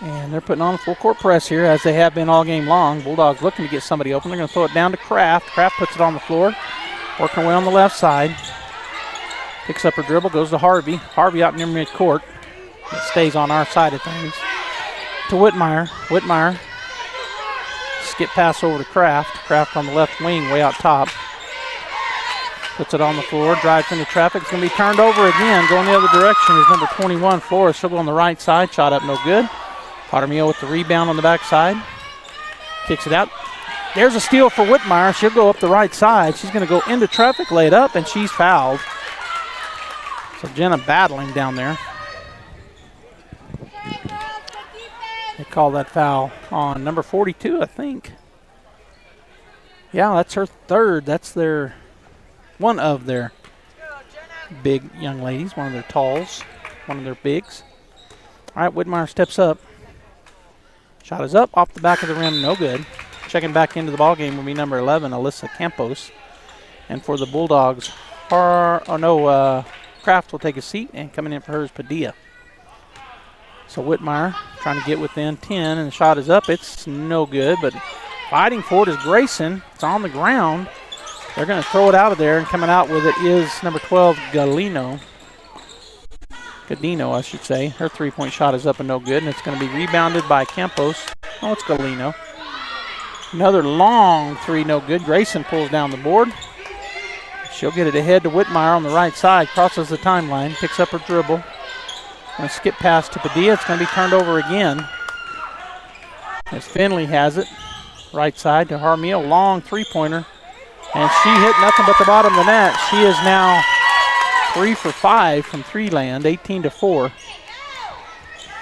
And they're putting on a full court press here, as they have been all game long. Bulldogs looking to get somebody open. They're going to throw it down to Kraft. Kraft puts it on the floor, working away on the left side. Picks up her dribble, goes to Harvey. Harvey out near midcourt. It stays on our side of things. To Whitmire. Whitmire. Skip pass over to Kraft. Kraft on the left wing, way out top. Puts it on the floor, drives into traffic. It's going to be turned over again. Going the other direction is number 21, Flores. She'll go on the right side. Shot up, no good. Pottermeal with the rebound on the backside. Kicks it out. There's a steal for Whitmire. She'll go up the right side. She's going to go into traffic, lay it up, and she's fouled. So Jenna battling down there. They call that foul on number 42, I think. Yeah, that's her third. That's one of their big young ladies, one of their talls, one of their bigs. All right, Whitmire steps up. Shot is up, off the back of the rim, no good. Checking back into the ballgame will be number 11, Alyssa Campos. And for the Bulldogs, Kraft will take a seat, and coming in for her is Padilla. So Whitmire trying to get within 10, and the shot is up. It's no good, but fighting for it is Grayson. It's on the ground. They're going to throw it out of there, and coming out with it is number 12, Gadino, I should say. Her three-point shot is up and no good, and it's going to be rebounded by Campos. Oh, it's Galino. Another long three, no good. Grayson pulls down the board. She'll get it ahead to Whitmire on the right side, crosses the timeline, picks up her dribble. Going to skip past to Padilla. It's going to be turned over again, as Finley has it. Right side to Harmeal, long three-pointer. And she hit nothing but the bottom of the net. She is now 3 for 5 from three land, 18-4.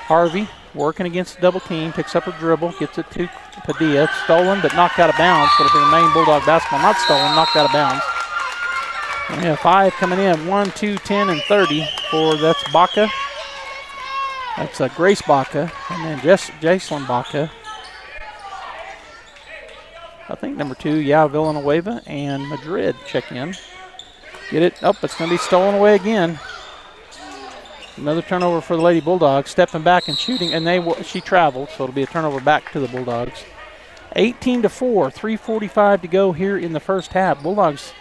Harvey working against the double team, picks up her dribble, gets it to Padilla. It's stolen, but knocked out of bounds. But it'll remain Bulldog basketball. Not stolen, knocked out of bounds. And we have 5 coming in, 1, 2, 10, and 30 for that's Baca. That's Grace Baca, and then Jacelyn Baca. I think number 2, Villanueva and Madrid check in. Get it. Oh, it's going to be stolen away again. Another turnover for the Lady Bulldogs. Stepping back and shooting, and she traveled, so it'll be a turnover back to the Bulldogs. 18-4, 3:45 to go here in the first half. Bulldogs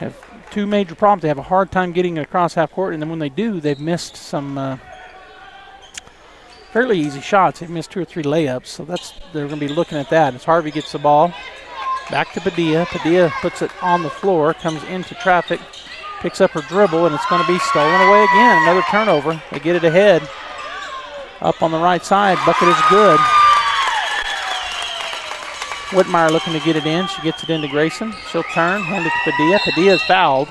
have 2 major problems. They have a hard time getting it across half court, and then when they do, they've missed some fairly easy shots. They've missed 2 or 3 layups, so they're going to be looking at that. As Harvey gets the ball, back to Padilla. Padilla puts it on the floor, comes into traffic, picks up her dribble, and it's going to be stolen away again. Another turnover. They get it ahead. Up on the right side. Bucket is good. Whitmire looking to get it in. She gets it into Grayson. She'll turn, hand it to Padilla. Padilla is fouled.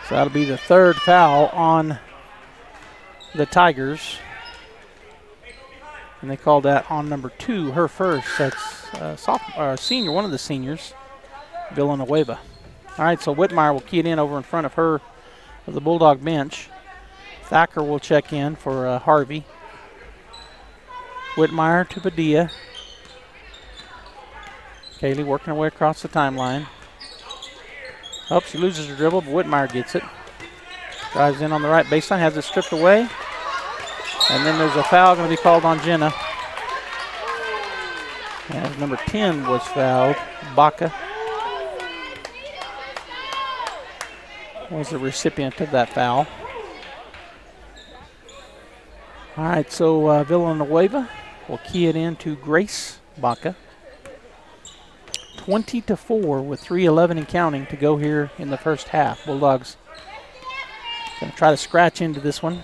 So that'll be the 3rd foul on the Tigers. And they called that on number 2, her first. That's senior, one of the seniors, Villanueva. All right, so Whitmire will key it in over in front of her, of the Bulldog bench. Thacker will check in for Harvey. Whitmire to Padilla. Kaylee working her way across the timeline. Oh, she loses her dribble, but Whitmire gets it. Drives in on the right baseline, has it stripped away. And then there's a foul going to be called on Jenna. And number 10 was fouled. Baca was the recipient of that foul. All right, so Villanueva will key it in to Grace Baca. 20-4 with 3:11 and counting to go here in the first half. Bulldogs going to try to scratch into this one.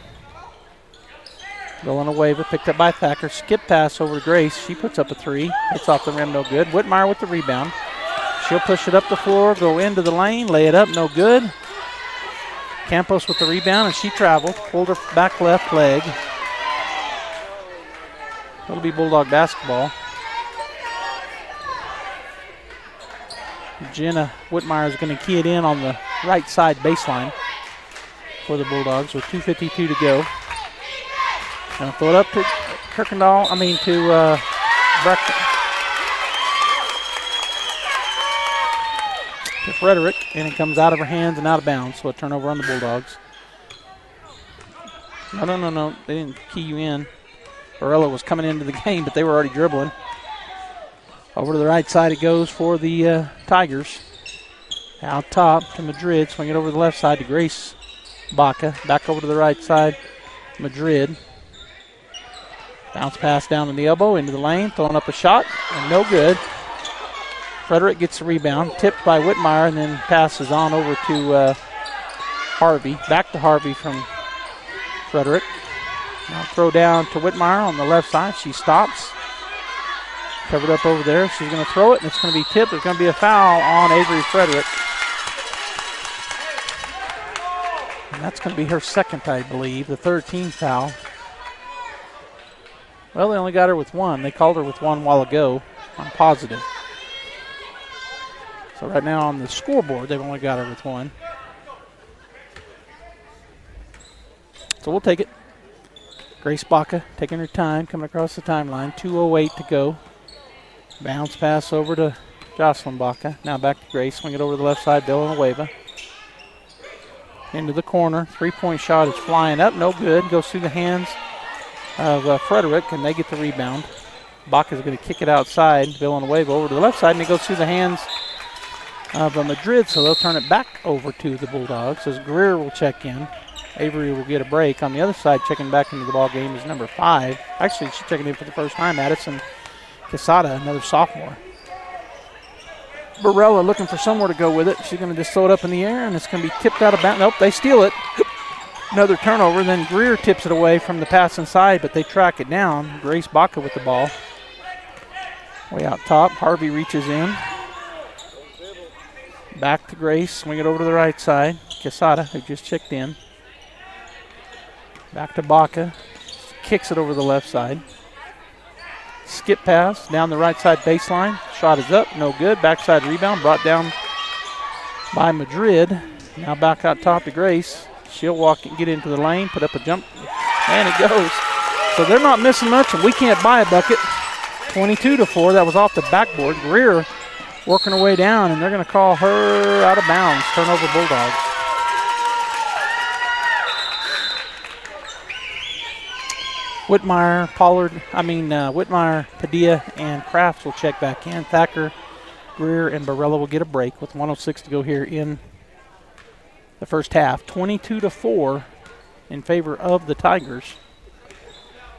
Villanueva picked up by Thacker. Skip pass over to Grace. She puts up a 3. It's off the rim, no good. Whitmire with the rebound. She'll push it up the floor, go into the lane, lay it up, no good. Campos with the rebound, and she traveled. Pulled her back left leg. That'll be Bulldog basketball. Jenna Whitmire is going to key it in on the right side baseline for the Bulldogs with 2:52 to go. Going to throw it up to Frederick, and it comes out of her hands and out of bounds, so a turnover on the Bulldogs. No. They didn't key you in. Barella was coming into the game, but they were already dribbling. Over to the right side it goes for the Tigers. Out top to Madrid. Swing it over to the left side to Grace Baca. Back over to the right side. Madrid. Bounce pass down to the elbow, into the lane, throwing up a shot, and no good. Frederick gets the rebound, tipped by Whitmire, and then passes on over to Harvey. Back to Harvey from Frederick. Now throw down to Whitmire on the left side. She stops. Covered up over there. She's going to throw it, and it's going to be tipped. There's going to be a foul on Avery Frederick. And that's going to be her second, I believe, the 13th foul. Well, they only got her with one. They called her with one a while ago. I'm positive. So right now on the scoreboard, they've only got her with one. So we'll take it. Grace Baca taking her time, coming across the timeline. 2:08 to go. Bounce pass over to Jocelyn Baca. Now back to Grace. Swing it over to the left side. Villanueva. Into the corner. Three-point shot is flying up. No good. Goes through the hands of Frederick, and they get the rebound. Baca's going to kick it outside. Villanueva over to the left side, and it goes through the hands of Madrid, so they'll turn it back over to the Bulldogs as Greer will check in. Avery will get a break. On the other side, checking back into the ball game is number 5. Actually, she's checking in for the first time. Addison Quesada, another sophomore. Barella looking for somewhere to go with it. She's going to just throw it up in the air, and it's going to be tipped out of bounds. Nope, they steal it. Another turnover. Then Greer tips it away from the pass inside, but they track it down. Grace Baca with the ball. Way out top. Harvey reaches in. Back to Grace. Swing it over to the right side. Quesada, who just checked in. Back to Baca. Kicks it over the left side. Skip pass down the right side baseline. Shot is up. No good. Backside rebound brought down by Madrid. Now back out top to Grace. She'll walk and get into the lane, put up a jump, and it goes. So they're not missing much, and we can't buy a bucket. 22-4. That was off the backboard. Greer working her way down, and they're going to call her out of bounds. Turnover Bulldogs. Whitmire, Padilla, and Crafts will check back in. Thacker, Greer, and Barella will get a break with 1:06 to go here in the first half. 22-4 in favor of the Tigers.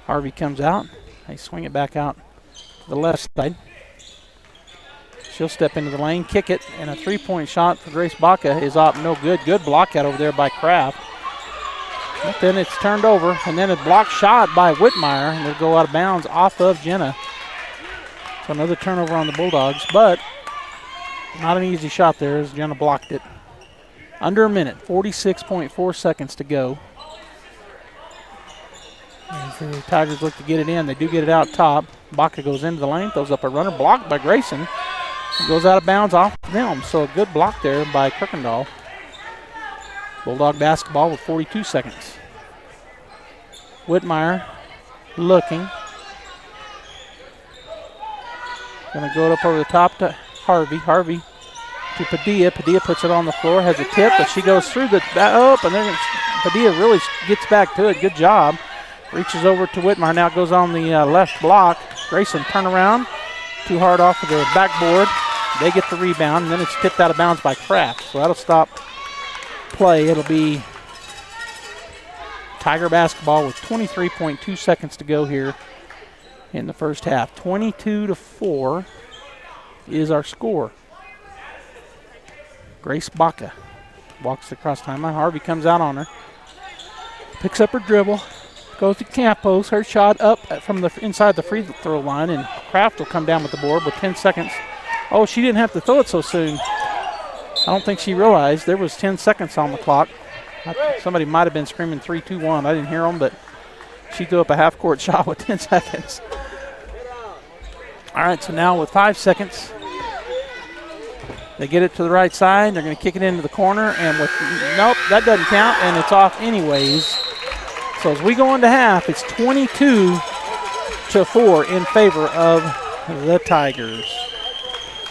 Harvey comes out. They swing it back out to the left side. She'll step into the lane, kick it, and a three-point shot for Grace Baca is up. No good. Good block out over there by Kraft. But then it's turned over, and then a block shot by Whitmire, and it'll go out of bounds off of Jenna. So another turnover on the Bulldogs, but not an easy shot there as Jenna blocked it. Under a minute, 46.4 seconds to go. As the Tigers look to get it in. They do get it out top. Baca goes into the lane, throws up a runner, blocked by Grayson. It goes out of bounds off them, so a good block there by Kirkendall. Bulldog basketball with 42 seconds. Whitmire looking. Going to go up over the top to Harvey. Harvey to Padilla. Padilla puts it on the floor, has a tip, but she goes through the up, and then Padilla really gets back to it. Good job. Reaches over to Whitmire. Now goes on the left block. Grayson turn around. Too hard off of the backboard. They get the rebound, and then it's tipped out of bounds by Kraft. So that'll stop play. It'll be Tiger basketball with 23.2 seconds to go here in the first half. 22-4 is our score. Grace Baca walks across timeline. Harvey comes out on her. Picks up her dribble. Goes to Campos. Her shot up from the inside the free throw line, and Kraft will come down with the board with 10 seconds. Oh, she didn't have to throw it so soon. I don't think she realized there was 10 seconds on the clock. Somebody might have been screaming 3, 2, 1. I didn't hear them, but she threw up a half-court shot with 10 seconds. All right, so now with 5 seconds, they get it to the right side. They're going to kick it into the corner, and with nope, that doesn't count, and it's off anyways. So as we go into half, it's 22-4 in favor of the Tigers.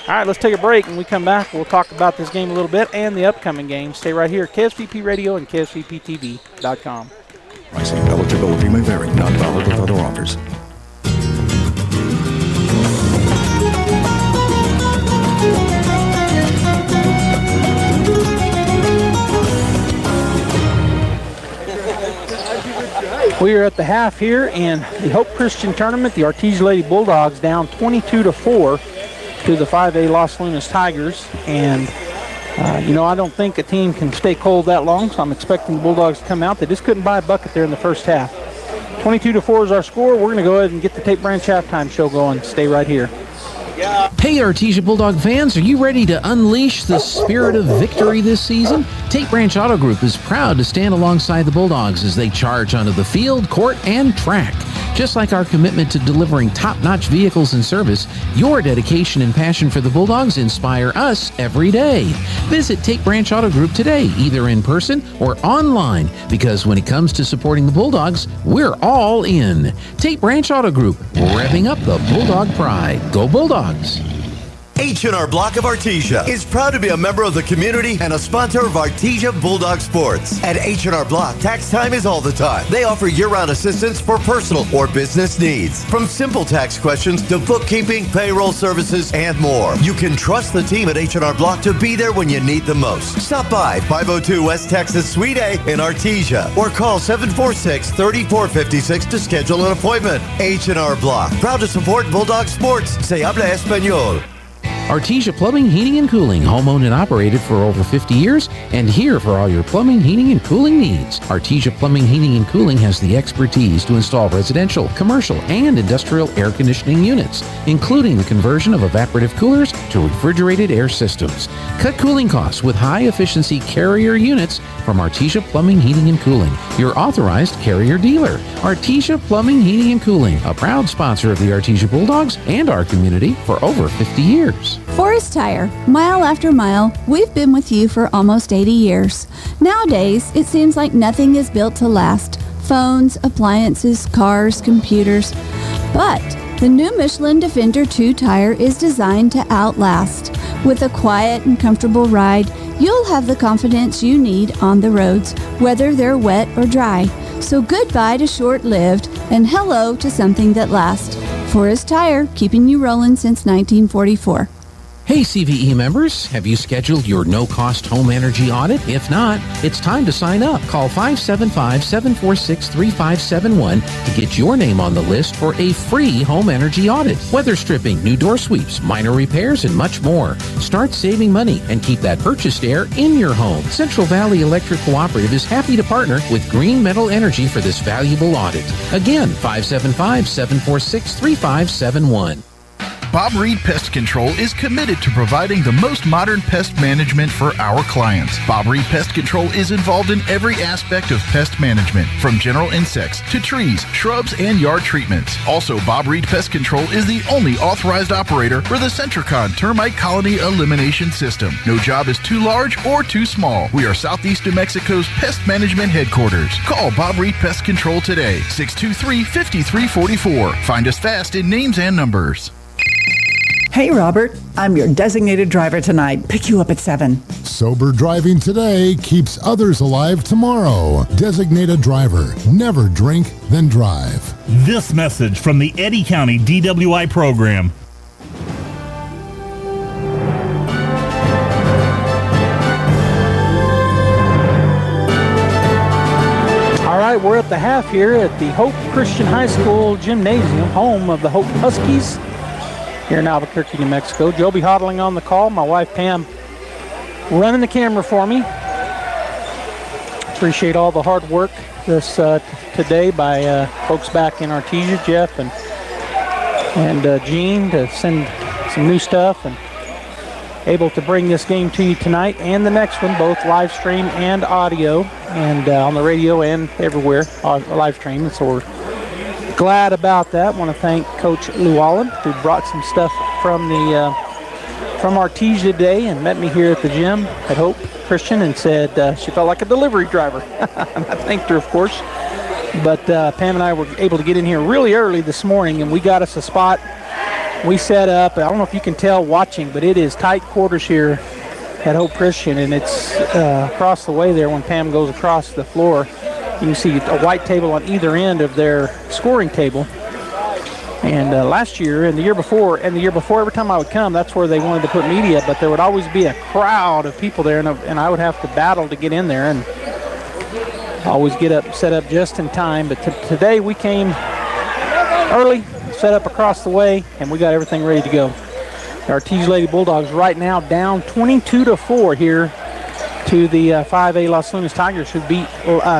All right, let's take a break. When we come back, we'll talk about this game a little bit and the upcoming game. Stay right here, KSVP Radio and KSVPTV.com. Pricing, eligibility may vary, not valid with other offers. We are at the half here in the Hope Christian Tournament. The Artesia Lady Bulldogs down 22-4 to the 5A Los Lunas Tigers. And, I don't think a team can stay cold that long, so I'm expecting the Bulldogs to come out. They just couldn't buy a bucket there in the first half. 22-4 is our score. We're going to go ahead and get the Tape Branch halftime show going. Stay right here. Hey, Artesia Bulldog fans, are you ready to unleash the spirit of victory this season? Tate Branch Auto Group is proud to stand alongside the Bulldogs as they charge onto the field, court, and track. Just like our commitment to delivering top-notch vehicles and service, your dedication and passion for the Bulldogs inspire us every day. Visit Tate Branch Auto Group today, either in person or online, because when it comes to supporting the Bulldogs, we're all in. Tate Branch Auto Group, revving up the Bulldog pride. Go Bulldogs! H&R Block of Artesia is proud to be a member of the community and a sponsor of Artesia Bulldog Sports. At H&R Block, tax time is all the time. They offer year-round assistance for personal or business needs. From simple tax questions to bookkeeping, payroll services, and more. You can trust the team at H&R Block to be there when you need them most. Stop by 502 West Texas Suite A in Artesia or call 746-3456 to schedule an appointment. H&R Block, proud to support Bulldog Sports. Se habla español. Artesia Plumbing, Heating, and Cooling, home-owned and operated for over 50 years, and here for all your plumbing, heating, and cooling needs. Artesia Plumbing, Heating, and Cooling has the expertise to install residential, commercial, and industrial air conditioning units, including the conversion of evaporative coolers to refrigerated air systems. Cut cooling costs with high-efficiency Carrier units from Artesia Plumbing, Heating, and Cooling, your authorized Carrier dealer. Artesia Plumbing, Heating, and Cooling, a proud sponsor of the Artesia Bulldogs and our community for over 50 years. Forest Tire, mile after mile, we've been with you for almost 80 years. Nowadays, it seems like nothing is built to last. Phones, appliances, cars, computers. But the new Michelin Defender 2 tire is designed to outlast. With a quiet and comfortable ride, you'll have the confidence you need on the roads, whether they're wet or dry. So goodbye to short-lived and hello to something that lasts. Forest Tire, keeping you rolling since 1944. Hey CVE members, have you scheduled your no-cost home energy audit? If not, it's time to sign up. Call 575-746-3571 to get your name on the list for a free home energy audit. Weather stripping, new door sweeps, minor repairs, and much more. Start saving money and keep that purchased air in your home. Central Valley Electric Cooperative is happy to partner with Green Metal Energy for this valuable audit. Again, 575-746-3571. Bob Reed Pest Control is committed to providing the most modern pest management for our clients. Bob Reed Pest Control is involved in every aspect of pest management, from general insects to trees, shrubs, and yard treatments. Also, Bob Reed Pest Control is the only authorized operator for the Centricon Termite Colony Elimination System. No job is too large or too small. We are Southeast New Mexico's pest management headquarters. Call Bob Reed Pest Control today, 623-5344. Find us fast in names and numbers. Hey, Robert, I'm your designated driver tonight. Pick you up at 7. Sober driving today keeps others alive tomorrow. Designated driver. Never drink, then drive. This message from the Eddy County DWI program. All right, we're at the half here at the Hope Christian High School Gymnasium, home of the Hope Huskies, here in Albuquerque, New Mexico. Joby Hodling on the call. My wife Pam running the camera for me. Appreciate all the hard work this today by folks back in Artesia, Jeff and Gene, to send some new stuff, and able to bring this game to you tonight and the next one, both live stream and audio, and on the radio and everywhere live stream. And so we're glad about that. Want to thank Coach Llewellyn, who brought some stuff from Artesia today and met me here at the gym at Hope Christian and said she felt like a delivery driver. And I thanked her, of course. But Pam and I were able to get in here really early this morning, and we got us a spot. We set up. I don't know if you can tell watching, but it is tight quarters here at Hope Christian, and it's across the way there when Pam goes across the floor. You can see a white table on either end of their scoring table. And last year and the year before, every time I would come, that's where they wanted to put media, but there would always be a crowd of people there, and I would have to battle to get in there and always set up just in time. But today we came early, set up across the way, and we got everything ready to go. The Artesia Lady Bulldogs right now down 22-4 here to the 5A Los Lunas Tigers, who beat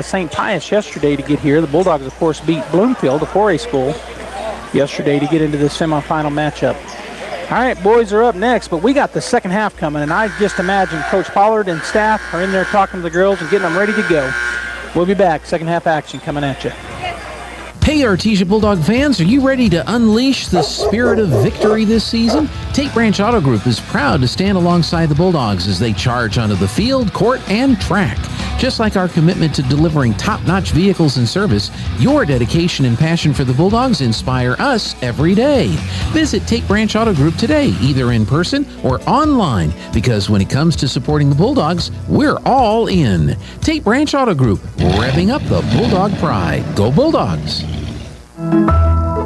St. Pius yesterday to get here. The Bulldogs, of course, beat Bloomfield, a 4A school, yesterday to get into the semifinal matchup. All right, boys are up next, but we got the second half coming, and I just imagine Coach Pollard and staff are in there talking to the girls and getting them ready to go. We'll be back. Second half action coming at you. Hey, Artesia Bulldog fans, are you ready to unleash the spirit of victory this season? Tate Branch Auto Group is proud to stand alongside the Bulldogs as they charge onto the field, court, and track. Just like our commitment to delivering top-notch vehicles and service, your dedication and passion for the Bulldogs inspire us every day. Visit Tate Branch Auto Group today, either in person or online, because when it comes to supporting the Bulldogs, we're all in. Tate Branch Auto Group, revving up the Bulldog pride. Go Bulldogs!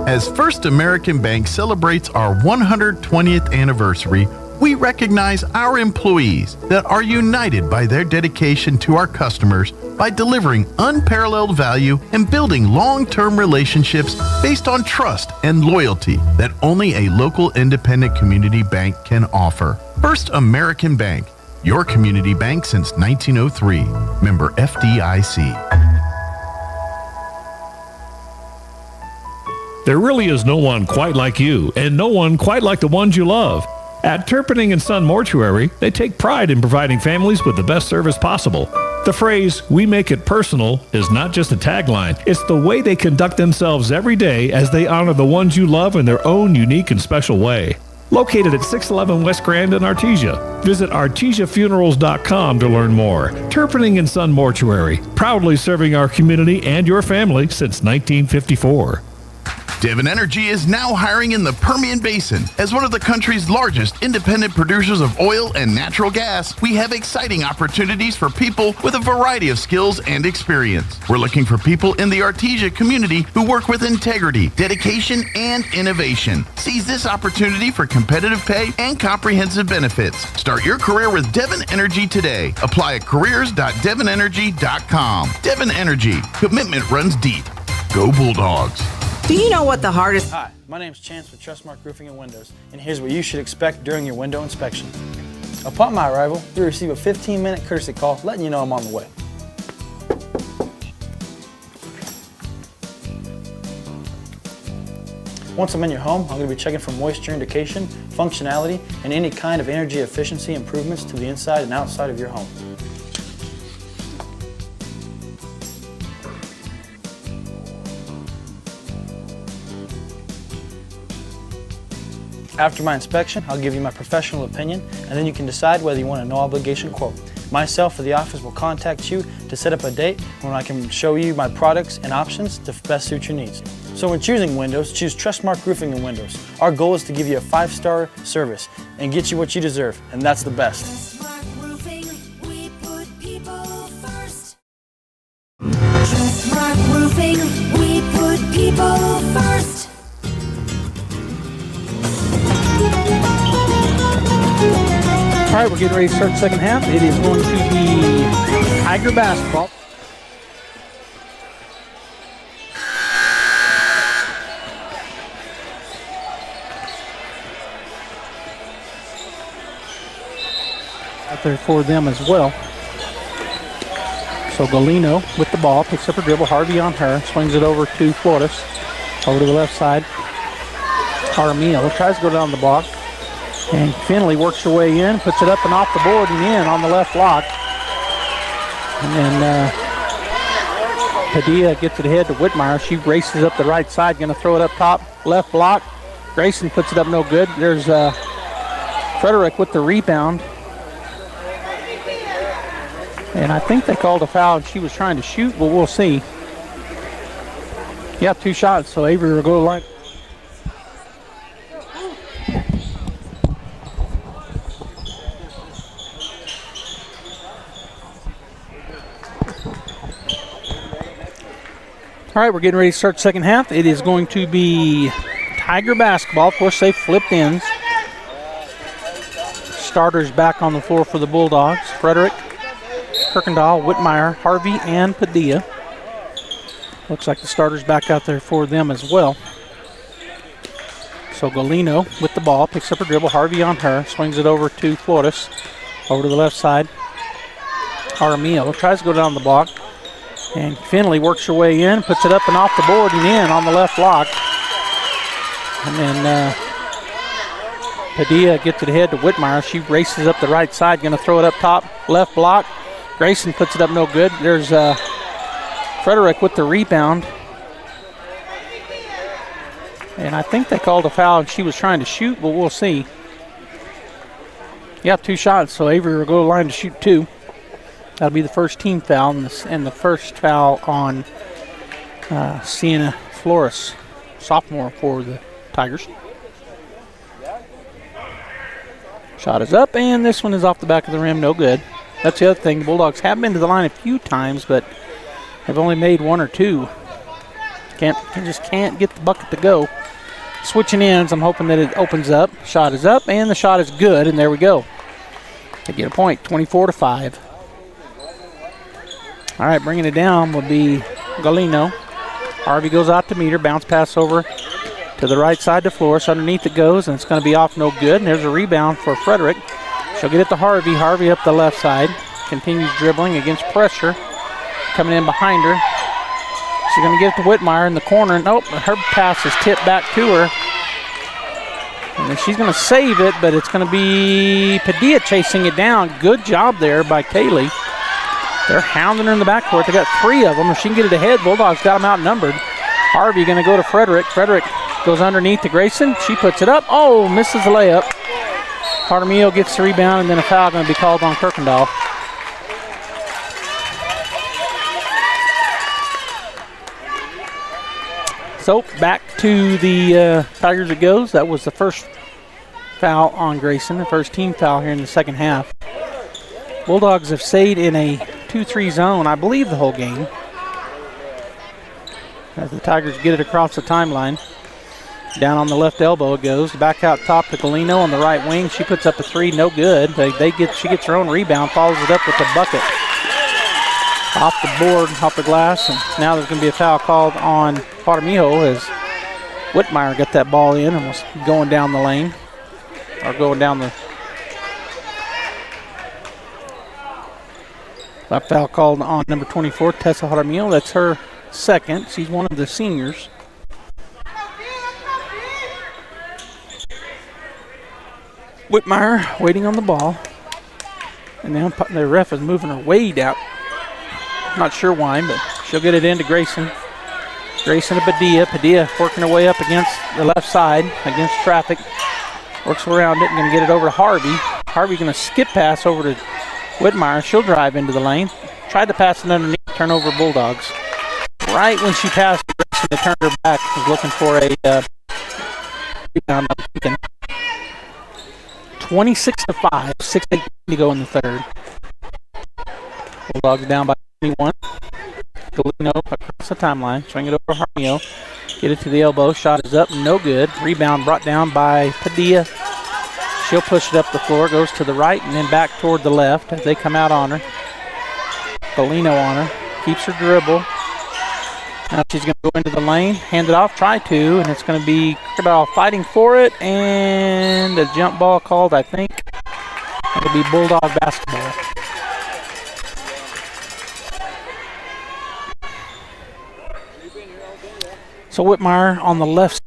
As First American Bank celebrates our 120th anniversary, we recognize our employees that are united by their dedication to our customers by delivering unparalleled value and building long-term relationships based on trust and loyalty that only a local independent community bank can offer. First American Bank, your community bank since 1903. Member FDIC. There really is no one quite like you, and no one quite like the ones you love. At Turpinning & Son Mortuary, they take pride in providing families with the best service possible. The phrase, "we make it personal," is not just a tagline. It's the way they conduct themselves every day as they honor the ones you love in their own unique and special way. Located at 611 West Grand in Artesia. Visit artesiafunerals.com to learn more. Turpinning & Son Mortuary, proudly serving our community and your family since 1954. Devon Energy is now hiring in the Permian Basin. As one of the country's largest independent producers of oil and natural gas, we have exciting opportunities for people with a variety of skills and experience. We're looking for people in the Artesia community who work with integrity, dedication, and innovation. Seize this opportunity for competitive pay and comprehensive benefits. Start your career with Devon Energy today. Apply at careers.devonenergy.com. Devon Energy. Commitment runs deep. Go Bulldogs. Do you know what the hardest... Hi, my name is Chance with Trustmark Roofing and Windows, and here's what you should expect during your window inspection. Upon my arrival, you'll receive a 15-minute courtesy call letting you know I'm on the way. Once I'm in your home, I'm going to be checking for moisture indication, functionality, and any kind of energy efficiency improvements to the inside and outside of your home. After my inspection, I'll give you my professional opinion, and then you can decide whether you want a no-obligation quote. Myself or the office will contact you to set up a date when I can show you my products and options to best suit your needs. So when choosing windows, choose Trustmark Roofing and Windows. Our goal is to give you a 5-star service and get you what you deserve, and that's the best. Trustmark Roofing, we put people first. Trustmark Roofing, we put people first. All right, we're getting ready to start the second half. It is going to be Tiger basketball. Out there for them as well. So Galino with the ball, picks up her dribble. Harvey on her, swings it over to Flores, over to the left side. Armiel tries to go down the block. And Finley works her way in, puts it up and off the board and in on the left block. And then Padilla gets it ahead to Whitmire. She races up the right side, going to throw it up top, left block. Grayson puts it up no good. There's Frederick with the rebound. And I think they called a foul and she was trying to shoot, but we'll see. Yeah, 2 shots, so Avery will go to the line. All right, we're getting ready to start the second half. It is going to be Tiger basketball. Of course, they flipped ends. Starters back on the floor for the Bulldogs. Frederick, Kirkendall, Whitmire, Harvey, and Padilla. Looks like the starters back out there for them as well. So Galino with the ball, picks up her dribble. Harvey on her, swings it over to Flores. Over to the left side. Armillo tries to go down the block. And Finley works her way in, puts it up and off the board and in on the left block. And then Padilla gets it ahead to Whitmire. She races up the right side, going to throw it up top. Left block. Grayson puts it up no good. There's Frederick with the rebound. And I think they called a foul and she was trying to shoot, but we'll see. Yeah, 2 shots, so Avery will go to the line to shoot 2. That'll be the first team foul and the first foul on Sienna Flores, sophomore for the Tigers. Shot is up, and this one is off the back of the rim, no good. That's the other thing. The Bulldogs have been to the line a few times, but have only made 1 or 2. Just can't get the bucket to go. Switching ends, I'm hoping that it opens up. Shot is up, and the shot is good, and there we go. They get a point, 24-5. All right, bringing it down will be Galino. Harvey goes out to meet her, bounce pass over to the right side to Flores. Underneath it goes, and it's going to be off no good. And there's a rebound for Frederick. She'll get it to Harvey. Harvey up the left side. Continues dribbling against pressure. Coming in behind her. She's going to get it to Whitmire in the corner. Nope, her pass is tipped back to her. And then she's going to save it, but it's going to be Padilla chasing it down. Good job there by Kaylee. They're hounding her in the backcourt. They got 3 of them. If she can get it ahead, Bulldogs got them outnumbered. Harvey going to go to Frederick. Frederick goes underneath to Grayson. She puts it up. Oh, misses the layup. Armillo gets the rebound, and then a foul going to be called on Kirkendall. So back to the Tigers it goes. That was the first foul on Grayson, the first team foul here in the second half. Bulldogs have stayed in a 2-3 zone, I believe, the whole game. As the Tigers get it across the timeline. Down on the left elbow it goes. Back out top to Galino on the right wing. She puts up a 3, no good. She gets her own rebound, follows it up with the bucket. Off the board, off the glass, and now there's going to be a foul called on Armillo as Whitmire got that ball in and was going down the lane. Or going down the... That foul called on number 24, Tessa Jaramillo. That's her second. She's one of the seniors. Whitmire waiting on the ball. And now the ref is moving her way down. Not sure why, but she'll get it into Grayson. Grayson to Padilla. Padilla working her way up against the left side, against traffic. Works around it and going to get it over to Harvey. Harvey going to skip pass over to Whitmire. She'll drive into the lane. Tried to pass it underneath, turnover Bulldogs. Right when she passed, Grayson to turn her back. Was looking for a rebound. 26-5, 6:18 to go in the third. Bulldogs down by 21. Galino across the timeline. Swing it over Armillo. Get it to the elbow. Shot is up. No good. Rebound brought down by Padilla. She'll push it up the floor. Goes to the right and then back toward the left as they come out on her. Galino on her. Keeps her dribble. Now she's going to go into the lane. Hand it off. Try to. And it's going to be Crocodile fighting for it. And a jump ball called, I think. It'll be Bulldog basketball. So Whitmire on the left side.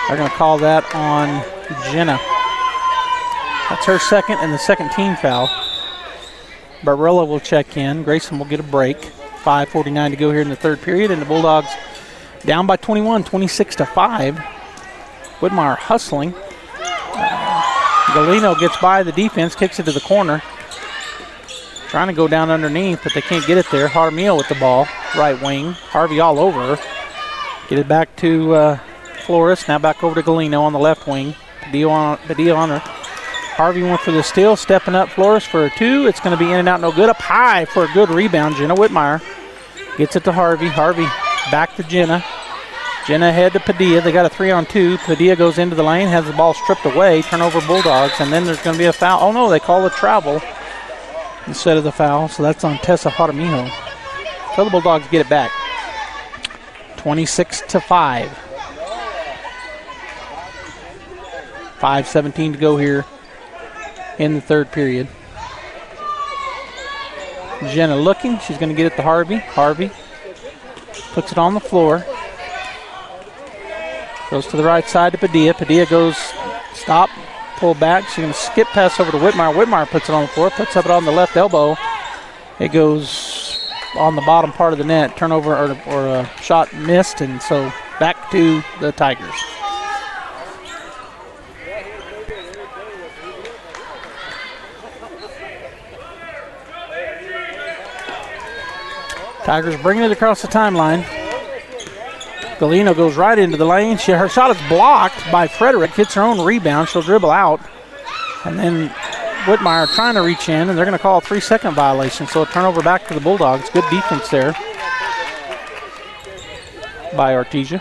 They're going to call that on Jenna. That's her second and the second team foul. Barella will check in. Grayson will get a break. 5:49 to go here in the third period, and the Bulldogs down by 21, 26-5. Whitmire hustling. Galino gets by the defense, kicks it to the corner. Trying to go down underneath, but they can't get it there. Jaramillo with the ball, right wing. Harvey all over her. Get it back to Flores. Now back over to Galeno on the left wing. Padilla on her. Harvey went for the steal, stepping up Flores for a 2. It's going to be in and out, no good. Up high for a good rebound. Jenna Whitmire gets it to Harvey. Harvey back to Jenna. Jenna ahead to Padilla. They got a 3-on-2. Padilla goes into the lane, has the ball stripped away. Turnover Bulldogs, and then there's going to be a foul. Oh, no, they call a travel instead of the foul, so that's on Tessa Jaramillo. So the Bulldogs get it back. 26-5. 5:17 to go here in the third period. Jenna looking. She's going to get it to Harvey. Harvey puts it on the floor. Goes to the right side to Padilla. Padilla goes stop, pull back. She's going to skip pass over to Whitmire. Whitmire puts it on the floor, puts it on the left elbow. It goes on the bottom part of the net. Turnover or a shot missed, and so back to the Tigers. Tigers bringing it across the timeline. Galeno goes right into the lane. Her shot is blocked by Frederick. Hits her own rebound. She'll dribble out. And then Whitmire trying to reach in, and they're going to call a 3-second violation. So a turnover back to the Bulldogs. Good defense there by Artesia.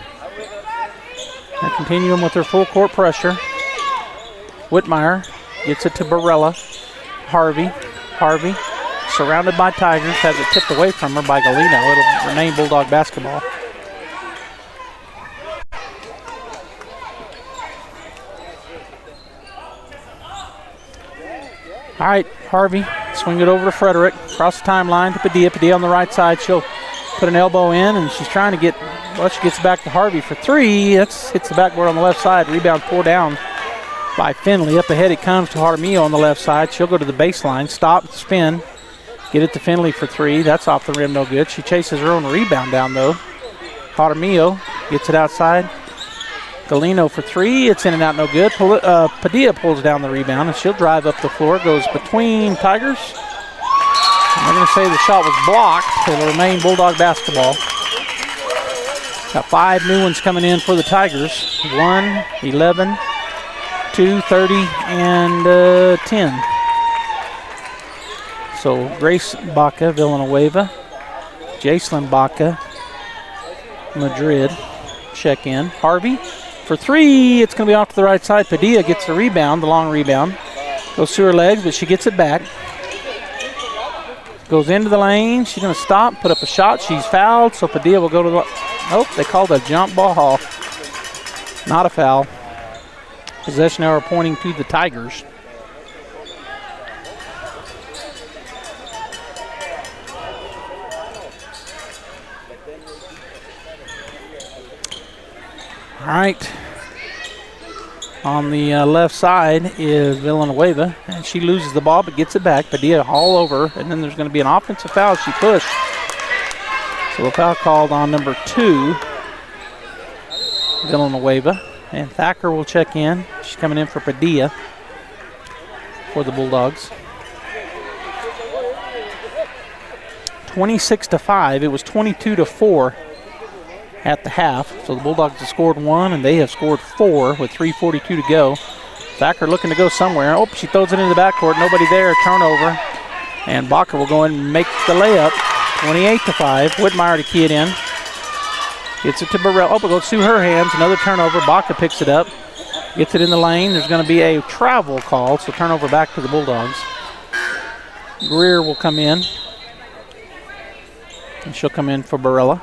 They're continuing with their full court pressure. Whitmire gets it to Barella. Harvey surrounded by Tigers, has it tipped away from her by Galeno. It'll remain Bulldog basketball. All right, Harvey, swing it over to Frederick. Across the timeline to Padilla. Padilla on the right side. She'll put an elbow in, and she's trying to get, she gets back to Harvey for 3. Hits the backboard on the left side. Rebound pull down by Finley. Up ahead it comes to Jaramillo on the left side. She'll go to the baseline. Stop, spin. Get it to Finley for 3. That's off the rim, no good. She chases her own rebound down, though. Jaramillo gets it outside. Galeno for 3. It's in and out, no good. Padilla pulls down the rebound, and she'll drive up the floor. Goes between Tigers. And they're going to say the shot was blocked. It'll remain Bulldog basketball. Got 5 new ones coming in for the Tigers. 1, 11, 2, 30, and 10. So Grace Baca, Villanueva. Jacelyn Baca, Madrid. Check in. Harvey for 3. It's going to be off to the right side. Padilla gets the rebound, the long rebound. Goes through her legs, but she gets it back. Goes into the lane. She's going to stop, put up a shot. She's fouled, so Padilla will go to the... Nope, they called a jump ball. Not a foul. Possession arrow pointing to the Tigers. All right. On the left side is Villanueva, and she loses the ball but gets it back. Padilla all over, and then there's going to be an offensive foul. She pushed. So a foul called on number 2, Villanueva. And Thacker will check in. She's coming in for Padilla for the Bulldogs. 26-5. It was 22-4 at the half. So the Bulldogs have scored 1, and they have scored 4 with 3:42 to go. Thacker looking to go somewhere. Oh, she throws it into the backcourt. Nobody there. Turnover. And Baca will go in and make the layup. 28-5. Whitmire to key it in. Gets it to Burrell. Oh, it goes through her hands. Another turnover. Baca picks it up. Gets it in the lane. There's going to be a travel call, so turnover back to the Bulldogs. Greer will come in. And she'll come in for Barella.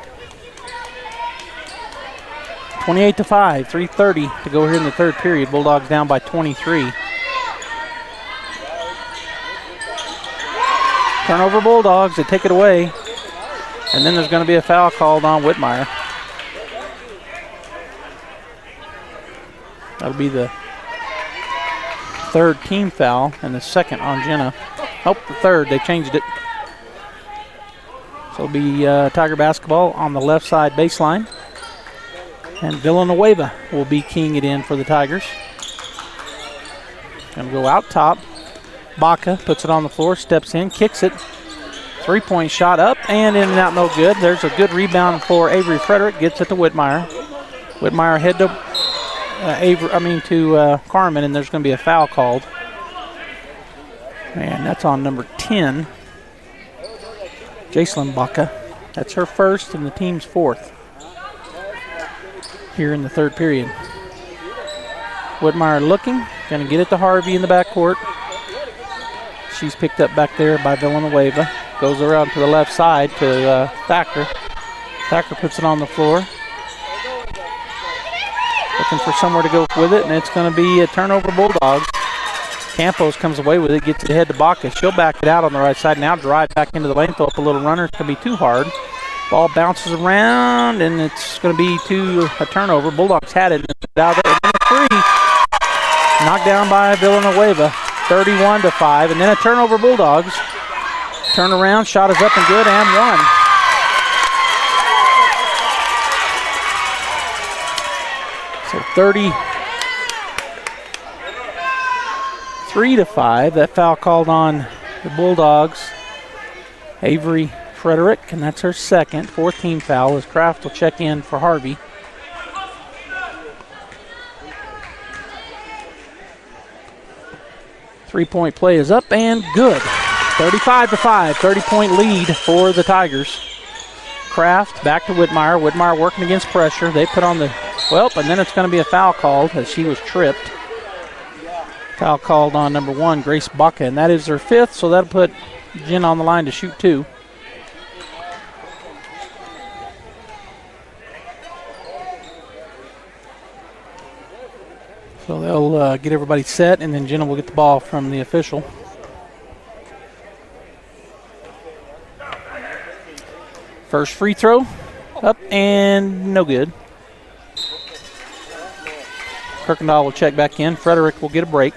28-5, 3:30 to go here in the third period. Bulldogs down by 23. Turnover Bulldogs, they take it away. And then there's going to be a foul called on Whitmire. That'll be the third team foul and the second on Jenna. Oh, the third, they changed it. So it'll be Tiger basketball on the left side baseline. And Villanueva will be keying it in for the Tigers. Going to go out top. Baca puts it on the floor, steps in, kicks it. Three-point shot up and in and out, no good. There's a good rebound for Avery Frederick. Gets it to Whitmire. Whitmire head to Carmen, and there's going to be a foul called. Man, that's on number 10, Jacelyn Baca. That's her first and the team's fourth here in the third period. Whitmire looking, going to get it to Harvey in the backcourt. She's picked up back there by Villanueva. Goes around to the left side to Thacker. Thacker puts it on the floor. Looking for somewhere to go with it, and it's going to be a turnover Bulldogs. Campos comes away with it, gets it ahead to Baca. She'll back it out on the right side. Now drive back into the lane, throw up a little runner. It's going to be too hard. Ball bounces around, and it's going to be a turnover. Bulldogs had it. Out there. Three. Knocked down by Villanueva. 31-5. And then a turnover Bulldogs. Turn around. Shot is up and good, and one. So 33-5. That foul called on the Bulldogs. Avery Frederick, and that's her second. Fourth team foul as Kraft will check in for Harvey. Three-point play is up and good. 35-5, 30-point lead for the Tigers. Kraft back to Whitmire. Whitmire working against pressure. They put on the, and then it's going to be a foul called as she was tripped. Foul called on number 1, Grace Baca, and that is her fifth, so that'll put Jen on the line to shoot 2. So they'll get everybody set, and then Jenna will get the ball from the official. First free throw, up and no good. Kirkendall will check back in. Frederick will get a break.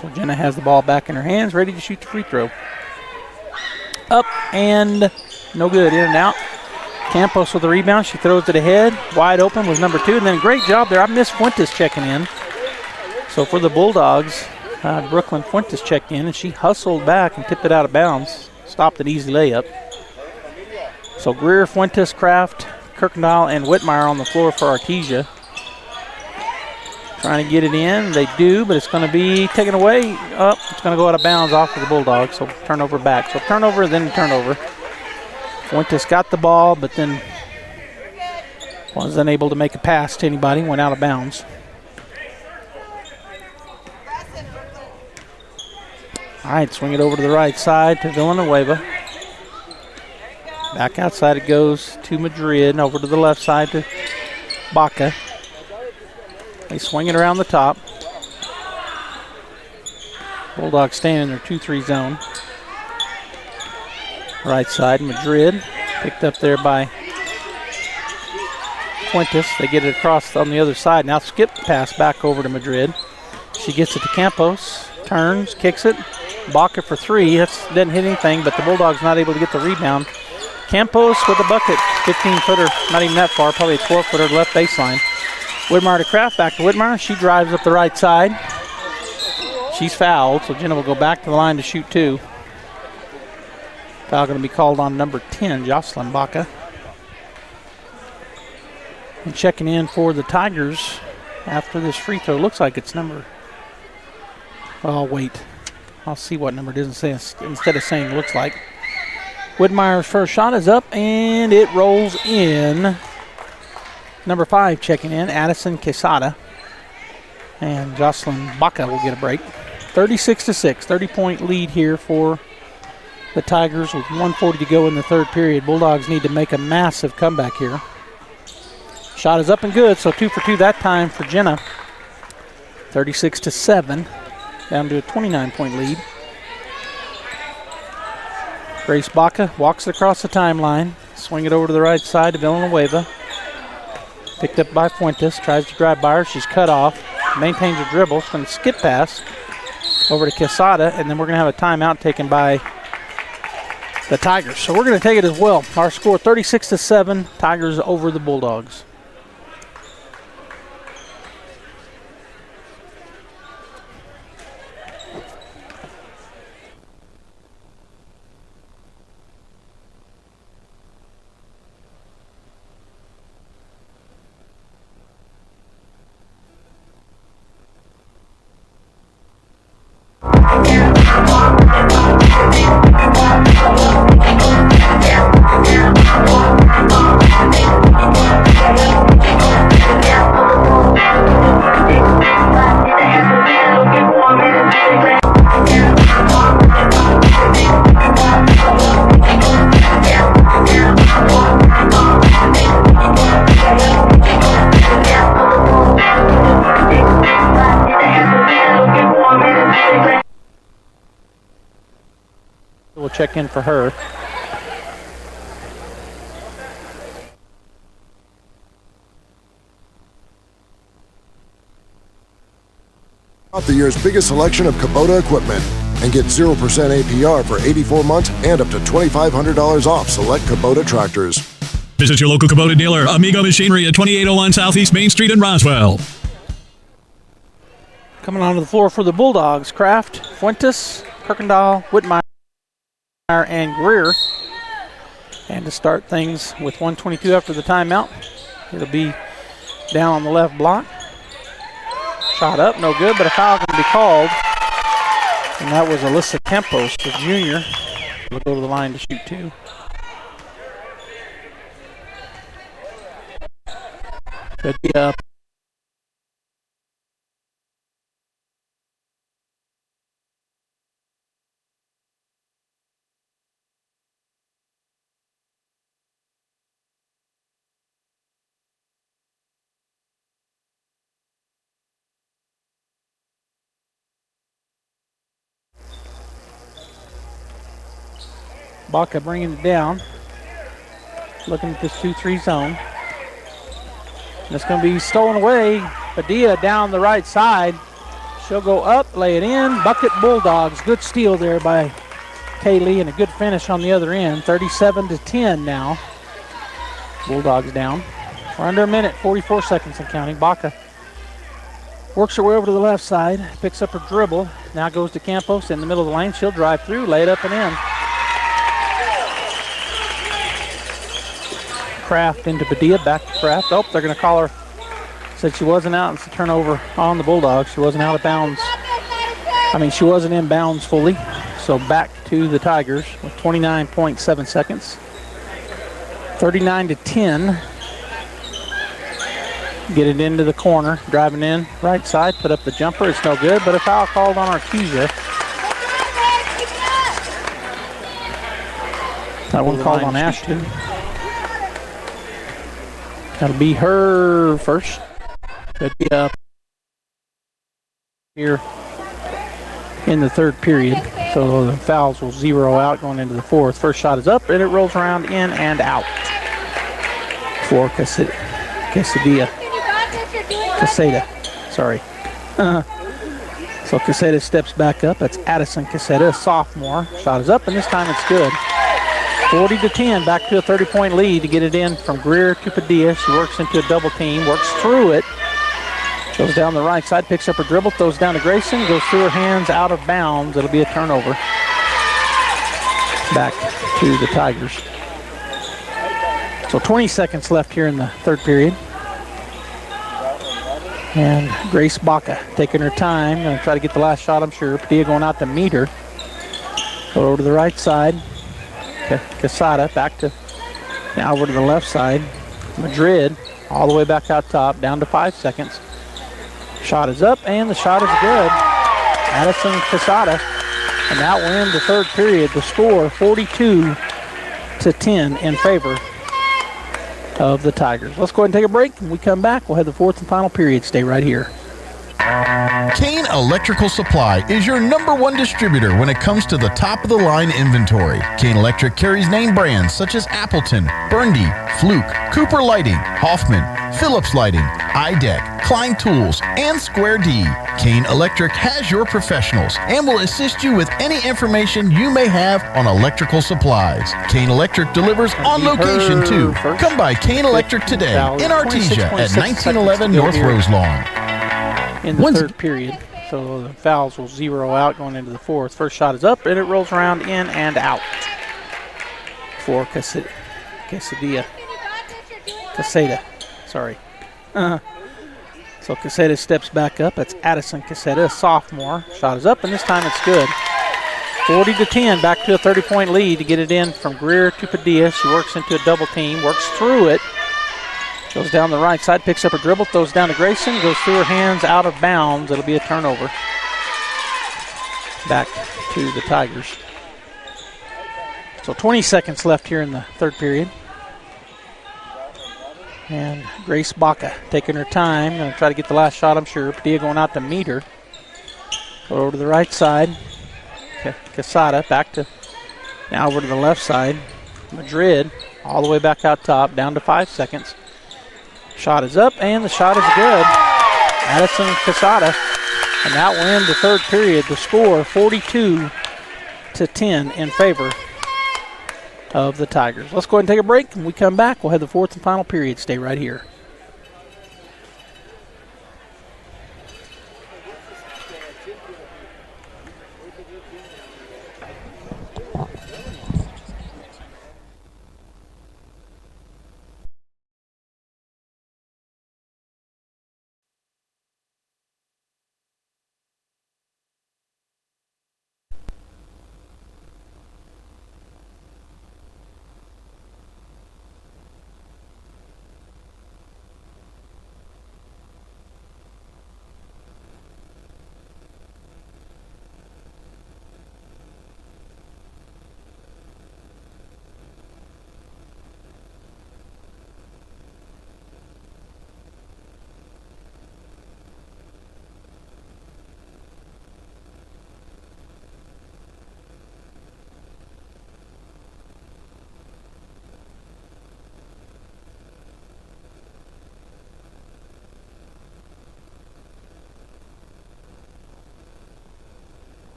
So Jenna has the ball back in her hands, ready to shoot the free throw. Up and no good, in and out. Campos with the rebound. She throws it ahead. Wide open was number 2. And then great job there. I missed Fuentes checking in. So for the Bulldogs, Brooklyn Fuentes checked in, and she hustled back and tipped it out of bounds. Stopped an easy layup. So Greer, Fuentes, Kraft, Kirkendall, and Whitmire on the floor for Artesia. Trying to get it in. They do, but it's going to be taken away. It's going to go out of bounds off of the Bulldogs. So turnover back. So turnover, then turnover. Fuentes got the ball, but then was unable to make a pass to anybody. Went out of bounds. All right, swing it over to the right side to Villanueva. Back outside it goes to Madrid, over to the left side to Baca. They swing it around the top. Bulldogs staying in their 2-3 zone. Right side, Madrid, picked up there by Fuentes. They get it across on the other side. Now skip pass back over to Madrid. She gets it to Campos, turns, kicks it. Baca for 3. That doesn't hit anything, but the Bulldogs not able to get the rebound. Campos with a bucket, 15-footer, not even that far, probably a 12-footer left baseline. Whitmire to Kraft, back to Whitmire. She drives up the right side. She's fouled, so Jenna will go back to the line to shoot 2. Foul going to be called on number 10, Jocelyn Baca. And checking in for the Tigers after this free throw. Looks like it's number, I'll wait. I'll see what number it is instead of saying looks like. Whitmire's first shot is up, and it rolls in. Number 5 checking in, Addison Quesada. And Jocelyn Baca will get a break. 36-6, 30-point lead here for the Tigers with 1:40 to go in the third period. Bulldogs need to make a massive comeback here. Shot is up and good, so 2 for 2 that time for Jenna. 36-7, down to a 29-point lead. Grace Baca walks it across the timeline. Swing it over to the right side to Villanueva. Picked up by Fuentes. Tries to drive by her. She's cut off. Maintains her dribble. She's going to skip pass over to Quesada, and then we're going to have a timeout taken by the Tigers. So we're going to take it as well. Our score 36-7. Tigers over the Bulldogs. check in for her. The year's biggest selection of Kubota equipment and get 0% APR for 84 months and up to $2,500 off select Kubota tractors. Visit your local Kubota dealer, Amigo Machinery at 2801 Southeast Main Street in Roswell. Coming onto the floor for the Bulldogs, Kraft, Fuentes, Kirkendall, Whitmire, and Greer. And to start things with 1:22 after the timeout, it'll be down on the left block. Shot up, no good, but a foul can be called. And that was Alyssa Campos, the junior. We'll go to the line to shoot two. Good up. Baca bringing it down. Looking at this 2-3 zone. And it's going to be stolen away. Padilla down the right side. She'll go up, lay it in. Bucket Bulldogs. Good steal there by Kaylee and a good finish on the other end. 37-10 now. Bulldogs down. We're under a minute, 44 seconds and counting. Baca works her way over to the left side. Picks up her dribble. Now goes to Campos in the middle of the lane. She'll drive through, lay it up and in. Kraft into Padilla, back to Kraft. Oh, they're going to call her. Said she wasn't out. It's a turnover on the Bulldogs. She wasn't out of bounds. She wasn't in bounds fully. So back to the Tigers with 29.7 seconds. 39-10. Get it into the corner. Driving in, right side. Put up the jumper. It's no good, but a foul called on Artesia. That one called on Ashton. That'll be her first. Could be up here in the third period. So the fouls will zero out going into the fourth. First shot is up and it rolls around in and out for Quesada. Sorry. So Quesada steps back up. That's Addison Quesada, a sophomore. Shot is up and this time it's good. 40-10, back to a 30-point lead to get it in from Greer to Padilla. She works into a double team, works through it. Goes down the right side, picks up her dribble, throws down to Grayson, goes through her hands, out of bounds. It'll be a turnover. Back to the Tigers. So 20 seconds left here in the third period. And Grace Baca taking her time. Going to try to get the last shot, I'm sure. Padilla going out to meet her. Go over to the right side. Quesada back to now over to the left side. Madrid all the way back out top, down to 5 seconds. Shot is up and the shot is good. Addison Quesada, and that will end the third period. The score 42-10 in favor of the Tigers. Let's go ahead and take a break. When we come back, we'll have the fourth and final period. Stay right here. Kane Electrical Supply is your #1 distributor when it comes to the top-of-the-line inventory. Kane Electric carries name brands such as Appleton, Burndy, Fluke, Cooper Lighting, Hoffman, Phillips Lighting, iDeck, Klein Tools, and Square D. Kane Electric has your professionals and will assist you with any information you may have on electrical supplies. Kane Electric delivers on location too. Come by Kane Electric today in Artesia at 1911 North Roselawn. In the third period. So the fouls will zero out going into the fourth. First shot is up and it rolls around in and out for Quesada. Sorry. So Quesada steps back up. That's Addison Quesada, a sophomore. Shot is up and this time it's good. 40-10, back to a 30-point lead to get it in from Greer to Padilla. She works into a double team, works through it. Goes down the right side, picks up her dribble, throws down to Grayson, goes through her hands, out of bounds. It'll be a turnover. Back to the Tigers. So 20 seconds left here in the third period. And Grace Baca taking her time. Going to try to get the last shot, I'm sure. Padilla going out to meet her. Go over to the right side. Quesada back to Now over to the left side. Madrid all the way back out top, down to 5 seconds. Shot is up, and the shot is good. Addison Quesada. And that will end the third period. The score 42-10 in favor of the Tigers. Let's go ahead and take a break. When we come back, we'll have the fourth and final period. Stay right here.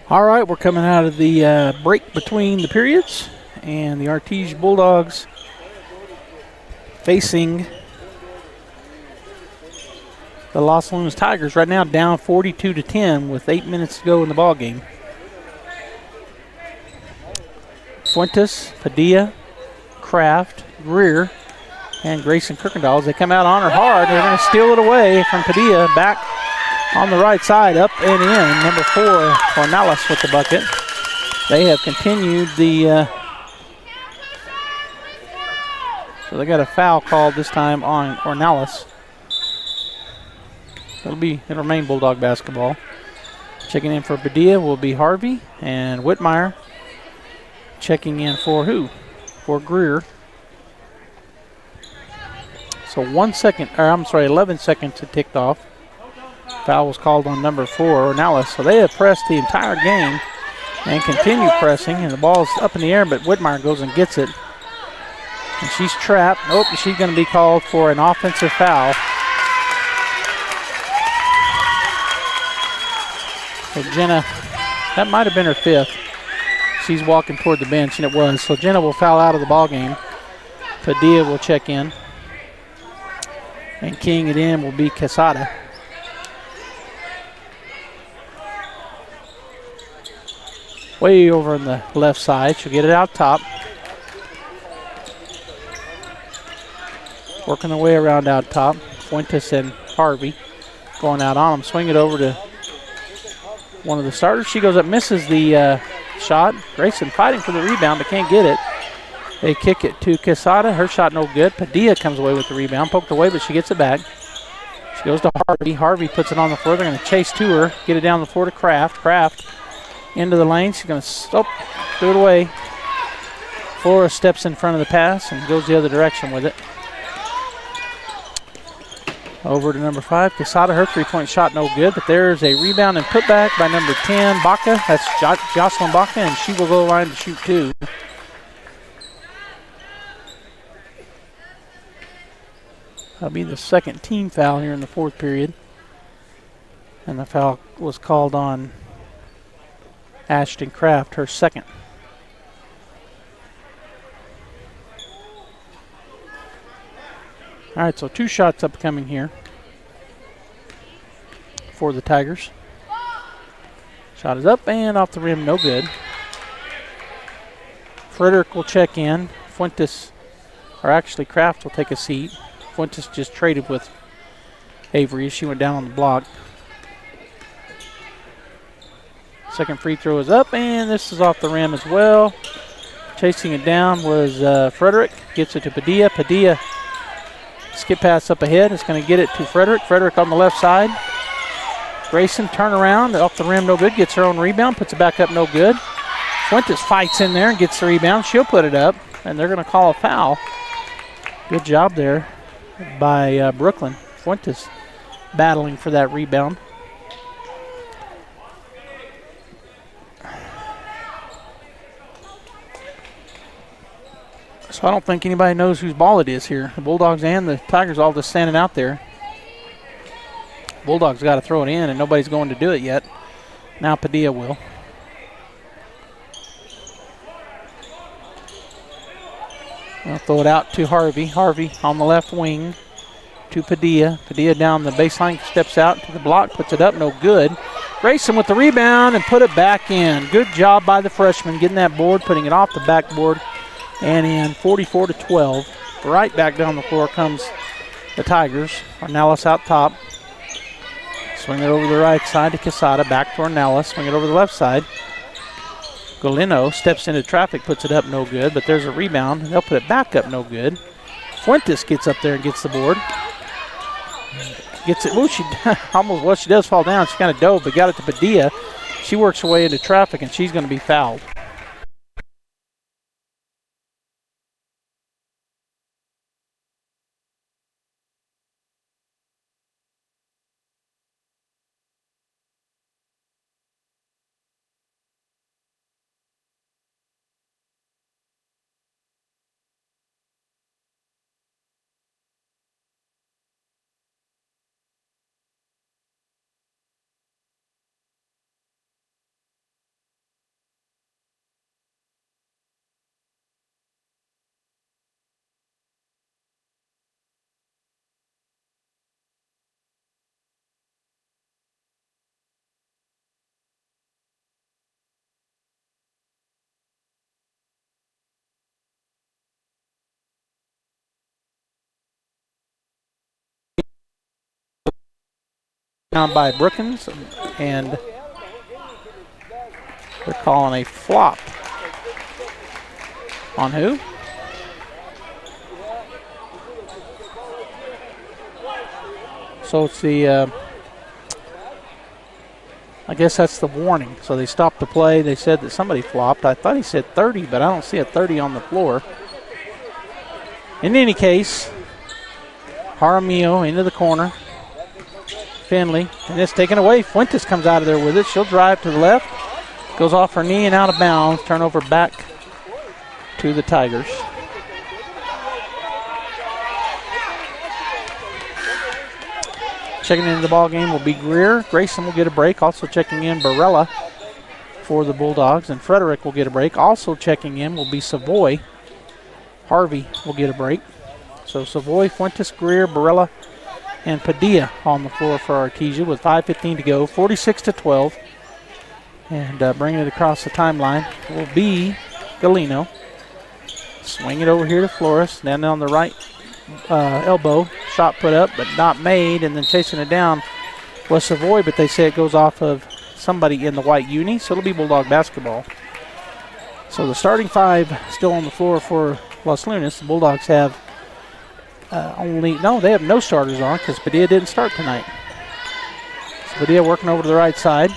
All right, we're coming out of the break between the periods, and the Artesia Bulldogs facing the Los Lunas Tigers right now down 42-10 with 8 minutes to go in the ball game. Fuentes, Padilla, Kraft, Greer, and Grayson Kirkendall. As they come out on her hard, they're going to steal it away from Padilla back on the right side, up and in. Number 4, Ornelas with the bucket. They have continued the... so they got a foul called this time on Ornelas. It'll remain Bulldog basketball. Checking in for Padilla will be Harvey, and Whitmire checking in for who? For Greer. So 11 seconds had ticked off. Foul was called on number 4, Ornelas. So they have pressed the entire game and continue pressing, and the ball's up in the air, but Whitmire goes and gets it. And she's trapped. Nope, she's going to be called for an offensive foul. So Jenna, that might have been her 5th. She's walking toward the bench, and it was. So Jenna will foul out of the ball game. Padilla will check in. And keying it in will be Quesada. Way over on the left side. She'll get it out top. Working their way around out top. Fuentes and Harvey going out on them. Swing it over to one of the starters. She goes up, misses the shot. Grayson fighting for the rebound, but can't get it. They kick it to Quesada. Her shot no good. Padilla comes away with the rebound. Poked away, but she gets it back. She goes to Harvey. Harvey puts it on the floor. They're going to chase to her. Get it down the floor to Kraft. Kraft into the lane. She's going to throw it away. Flora steps in front of the pass and goes the other direction with it. Over to number 5, Quesada. Her three-point shot no good, but there's a rebound and putback by number 10, Baca. That's Jocelyn Baca, and she will go line to shoot 2. That'll be the second team foul here in the fourth period. And the foul was called on Ashton Kraft, her second. All right, so 2 shots upcoming here for the Tigers. Shot is up and off the rim, no good. Frederick will check in. Fuentes, or actually Kraft will take a seat. Fuentes just traded with Avery. She went down on the block. Second free throw is up, and this is off the rim as well. Chasing it down was Frederick. Gets it to Padilla. Padilla skip pass up ahead. It's going to get it to Frederick. Frederick on the left side. Grayson turn around. Off the rim, no good. Gets her own rebound. Puts it back up, no good. Fuentes fights in there and gets the rebound. She'll put it up, and they're going to call a foul. Good job there by Brooklyn. Fuentes battling for that rebound. So I don't think anybody knows whose ball it is here. The Bulldogs and the Tigers all just standing out there. Bulldogs got to throw it in, and nobody's going to do it yet. Now Padilla will. They'll throw it out to Harvey. Harvey on the left wing to Padilla. Padilla down the baseline, steps out to the block, puts it up, no good. Grayson with the rebound and put it back in. Good job by the freshman getting that board, putting it off the backboard and in. 44-12. Right back down the floor comes the Tigers. Ornelas out top. Swing it over the right side to Quesada. Back to Ornelas. Swing it over the left side. Galeno steps into traffic, puts it up, no good. But there's a rebound. They'll put it back up, no good. Fuentes gets up there and gets the board. Gets it. Ooh, she almost, well, she does fall down. She kind of dove, but got it to Padilla. She works her way into traffic, and she's going to be fouled. Down by Brookins, and they're calling a flop. On who? So it's the, I guess that's the warning. So they stopped the play. They said that somebody flopped. I thought he said 30, but I don't see a 30 on the floor. In any case, Jaramillo into the corner. Finley, and it's taken away. Fuentes comes out of there with it. She'll drive to the left. Goes off her knee and out of bounds. Turnover back to the Tigers. Checking into the ball game will be Greer. Grayson will get a break. Also checking in Barella for the Bulldogs. And Frederick will get a break. Also checking in will be Savoy. Harvey will get a break. So Savoy, Fuentes, Greer, Barella, and Padilla on the floor for Artesia with 5:15 to go, 46-12. And bringing it across the timeline will be Galeno. Swing it over here to Flores. Then on the right elbow, shot put up but not made, and then chasing it down was Savoy, but they say it goes off of somebody in the white uni, so it'll be Bulldog basketball. So the starting five still on the floor for Los Lunas. The Bulldogs have they have no starters on because Padilla didn't start tonight. So Padilla working over to the right side.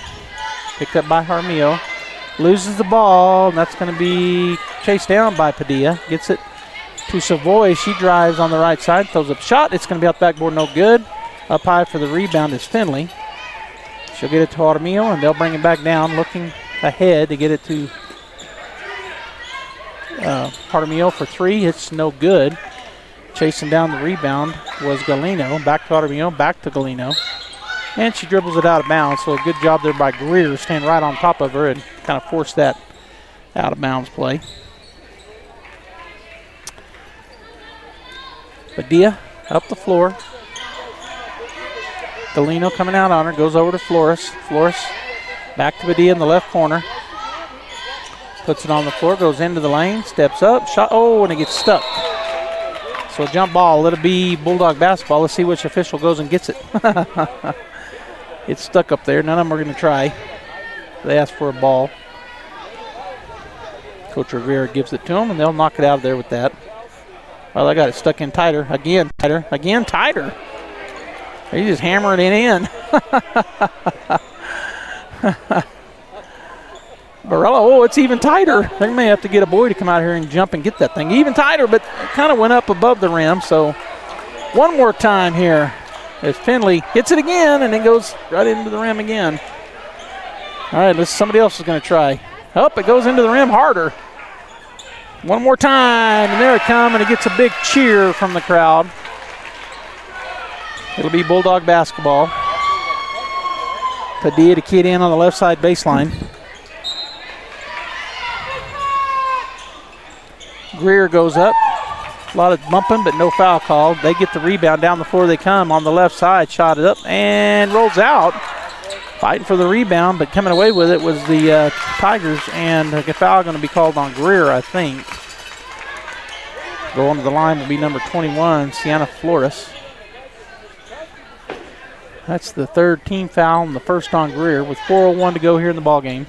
Picked up by Jaramillo. Loses the ball, and that's going to be chased down by Padilla. Gets it to Savoy. She drives on the right side, throws up a shot. It's going to be out the backboard, no good. Up high for the rebound is Finley. She'll get it to Jaramillo, and they'll bring it back down, looking ahead to get it to Jaramillo for three. It's no good. Chasing down the rebound was Galeno. Back to Jaramillo, back to Galeno. And she dribbles it out of bounds, so a good job there by Greer, staying right on top of her and kind of force that out of bounds play. Padilla up the floor. Galeno coming out on her, goes over to Flores. Flores back to Padilla in the left corner. Puts it on the floor, goes into the lane, steps up, shot, oh, and it gets stuck. So jump ball, let it be Bulldog basketball. Let's see which official goes and gets it. It's stuck up there. None of them are going to try. They ask for a ball. Coach Rivera gives it to them, and they'll knock it out of there with that. Well, I got it stuck in tighter. Again, tighter. Again, tighter. He's just hammering it in. Barella, oh, it's even tighter. They may have to get a boy to come out here and jump and get that thing. Even tighter, but it kind of went up above the rim. So one more time here as Finley hits it again, and it goes right into the rim again. All right, somebody else is going to try. Oh, it goes into the rim harder. One more time, and there it comes, and it gets a big cheer from the crowd. It'll be Bulldog basketball. Padilla to kid in on the left side baseline. Greer goes up. A lot of bumping, but no foul called. They get the rebound. Down the floor they come on the left side. Shot it up and rolls out. Fighting for the rebound, but coming away with it was the Tigers, and a foul going to be called on Greer, I think. Going to the line will be number 21, Sienna Flores. That's the third team foul and the first on Greer with 4:01 to go here in the ballgame.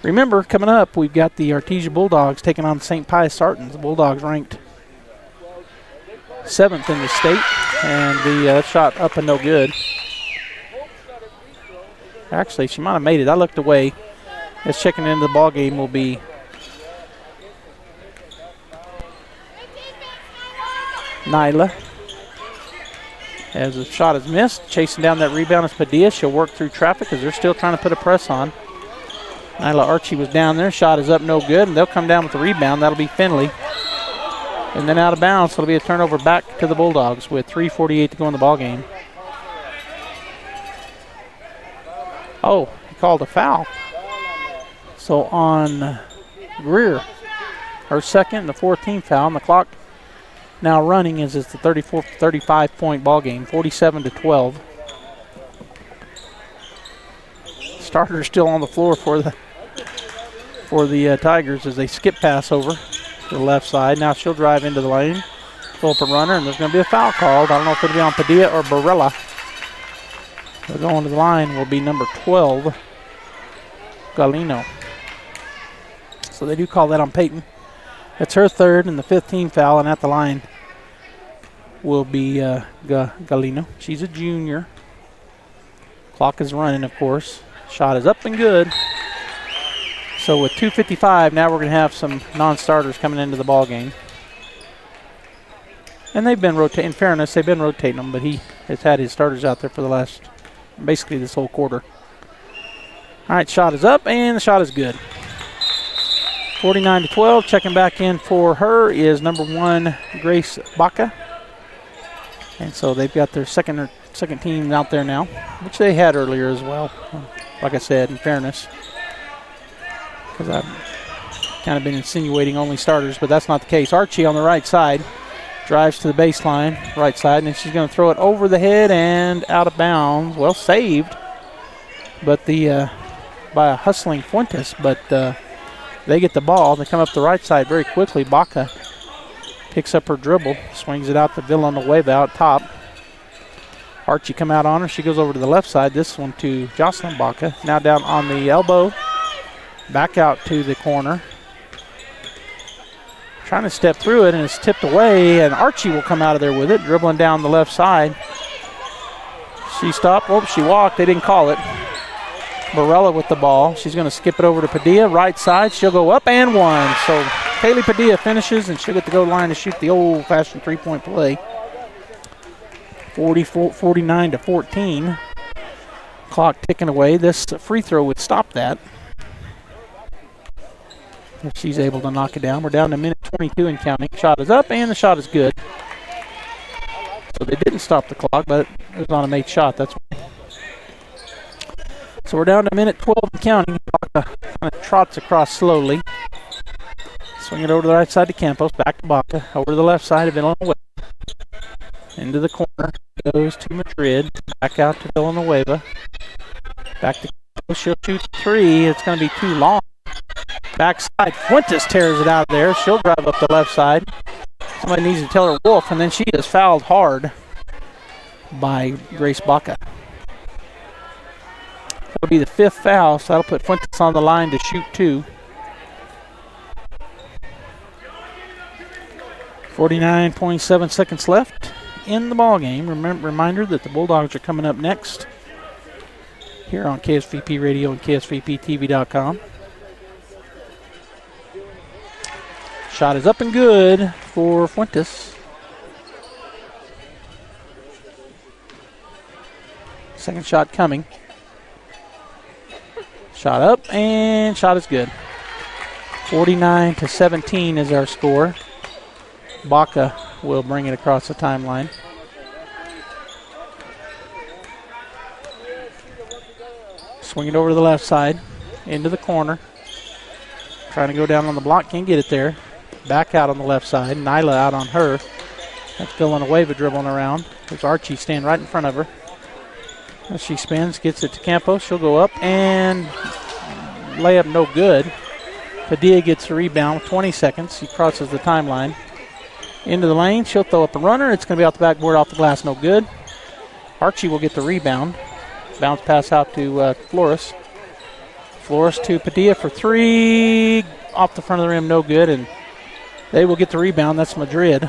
Remember, coming up, we've got the Artesia Bulldogs taking on the St. Pius Sartans. The Bulldogs ranked 7th in the state, and the shot up and no good. Actually, she might have made it. I looked away. As checking into the ballgame will be Nyla. As the shot is missed, chasing down that rebound is Padilla. She'll work through traffic because they're still trying to put a press on. Nyla Archie was down there. Shot is up, no good, and they'll come down with the rebound. That'll be Finley. And then out of bounds, it'll be a turnover back to the Bulldogs with 3:48 to go in the ballgame. Oh, he called a foul. So on Greer, her second and the fourth team foul, and the clock now running as it's the 35-point ball game, 47-12. Starter still on the floor for the Tigers as they skip pass over to the left side. Now she'll drive into the lane, pull up a runner, and there's going to be a foul called. I don't know if it'll be on Padilla or Barella. But going to the line will be number 12, Galino. So they do call that on Peyton. That's her third and the fifth team foul, and at the line will be Galino. She's a junior. Clock is running, of course. Shot is up and good. So with 2:55, now we're going to have some non-starters coming into the ball game. And they've been rotating. In fairness, they've been rotating them, but he has had his starters out there for the last, basically this whole quarter. All right, shot is up, and the shot is good. 49-12. Checking back in for her is number 1, Grace Baca. And so they've got their second team out there now, which they had earlier as well. Like I said, in fairness, because I've kind of been insinuating only starters, but that's not the case. Archie on the right side drives to the baseline, right side, and then she's going to throw it over the head and out of bounds. Well, saved, but by a hustling Fuentes, but they get the ball. They come up the right side very quickly. Baca picks up her dribble, swings it out to Villanueva out top. Archie come out on her. She goes over to the left side. This one to Jocelyn Baca. Now down on the elbow. Back out to the corner. Trying to step through it, and it's tipped away, and Archie will come out of there with it, dribbling down the left side. She stopped. Oh, she walked. They didn't call it. Barella with the ball. She's going to skip it over to Padilla, right side. She'll go up and one. So Kaylee Padilla finishes, and she'll get to go to the line to shoot the old-fashioned three-point play. 49-14. Clock ticking away. This free throw would stop that if she's able to knock it down. We're down to minute 22 and counting. Shot is up, and the shot is good. So they didn't stop the clock, but it was on a made shot. That's why. So we're down to minute 12 and counting. Baca kind of trots across slowly. Swing it over to the right side to Campos. Back to Baca. Over to the left side of Villanueva. Into the corner. Goes to Madrid. Back out to Villanueva. Back to Campos. She'll shoot three. It's going to be too long. Backside. Fuentes tears it out of there. She'll drive up the left side. Somebody needs to tell her wolf, and then she is fouled hard by Grace Baca. That'll be the fifth foul, so that'll put Fuentes on the line to shoot two. 49.7 seconds left in the ball game. Reminder that the Bulldogs are coming up next here on KSVP Radio and KSVPTV.com. Shot is up and good for Fuentes. Second shot coming. Shot up, and shot is good. 49-17 is our score. Baca will bring it across the timeline. Swing it over to the left side, into the corner. Trying to go down on the block, can't get it there. Back out on the left side, Nyla out on her. That's Villanueva dribbling around. There's Archie standing right in front of her. As she spins, gets it to Campos. She'll go up and layup no good. Padilla gets the rebound with 20 seconds. He crosses the timeline. Into the lane, she'll throw up a runner. It's going to be off the backboard, off the glass, no good. Archie will get the rebound. Bounce pass out to Flores. Flores to Padilla for three. Off the front of the rim, no good. And they will get the rebound. That's Madrid.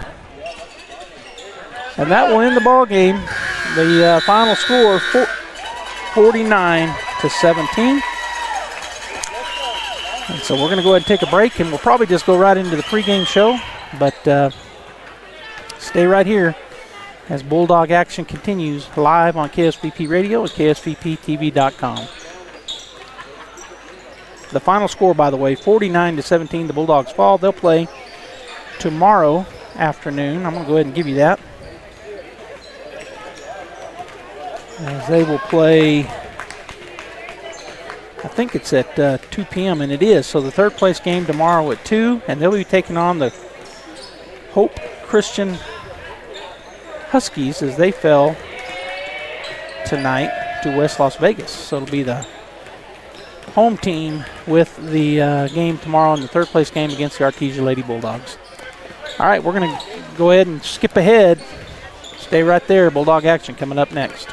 And that will end the ball game. The final score, 49-17. And so we're going to go ahead and take a break, and we'll probably just go right into the pregame show. But stay right here as Bulldog action continues live on KSVP Radio and KSVPTV.com. The final score, by the way, 49-17. The Bulldogs fall. They'll play tomorrow afternoon. I'm going to go ahead and give you that. As they will play, I think it's at 2 p.m., and it is. So the third place game tomorrow at 2, and they'll be taking on the Hope Christian Huskies as they fell tonight to West Las Vegas. So it'll be the home team with the game tomorrow in the third place game against the Artesia Lady Bulldogs. All right, we're going to go ahead and skip ahead. Stay right there. Bulldog action coming up next.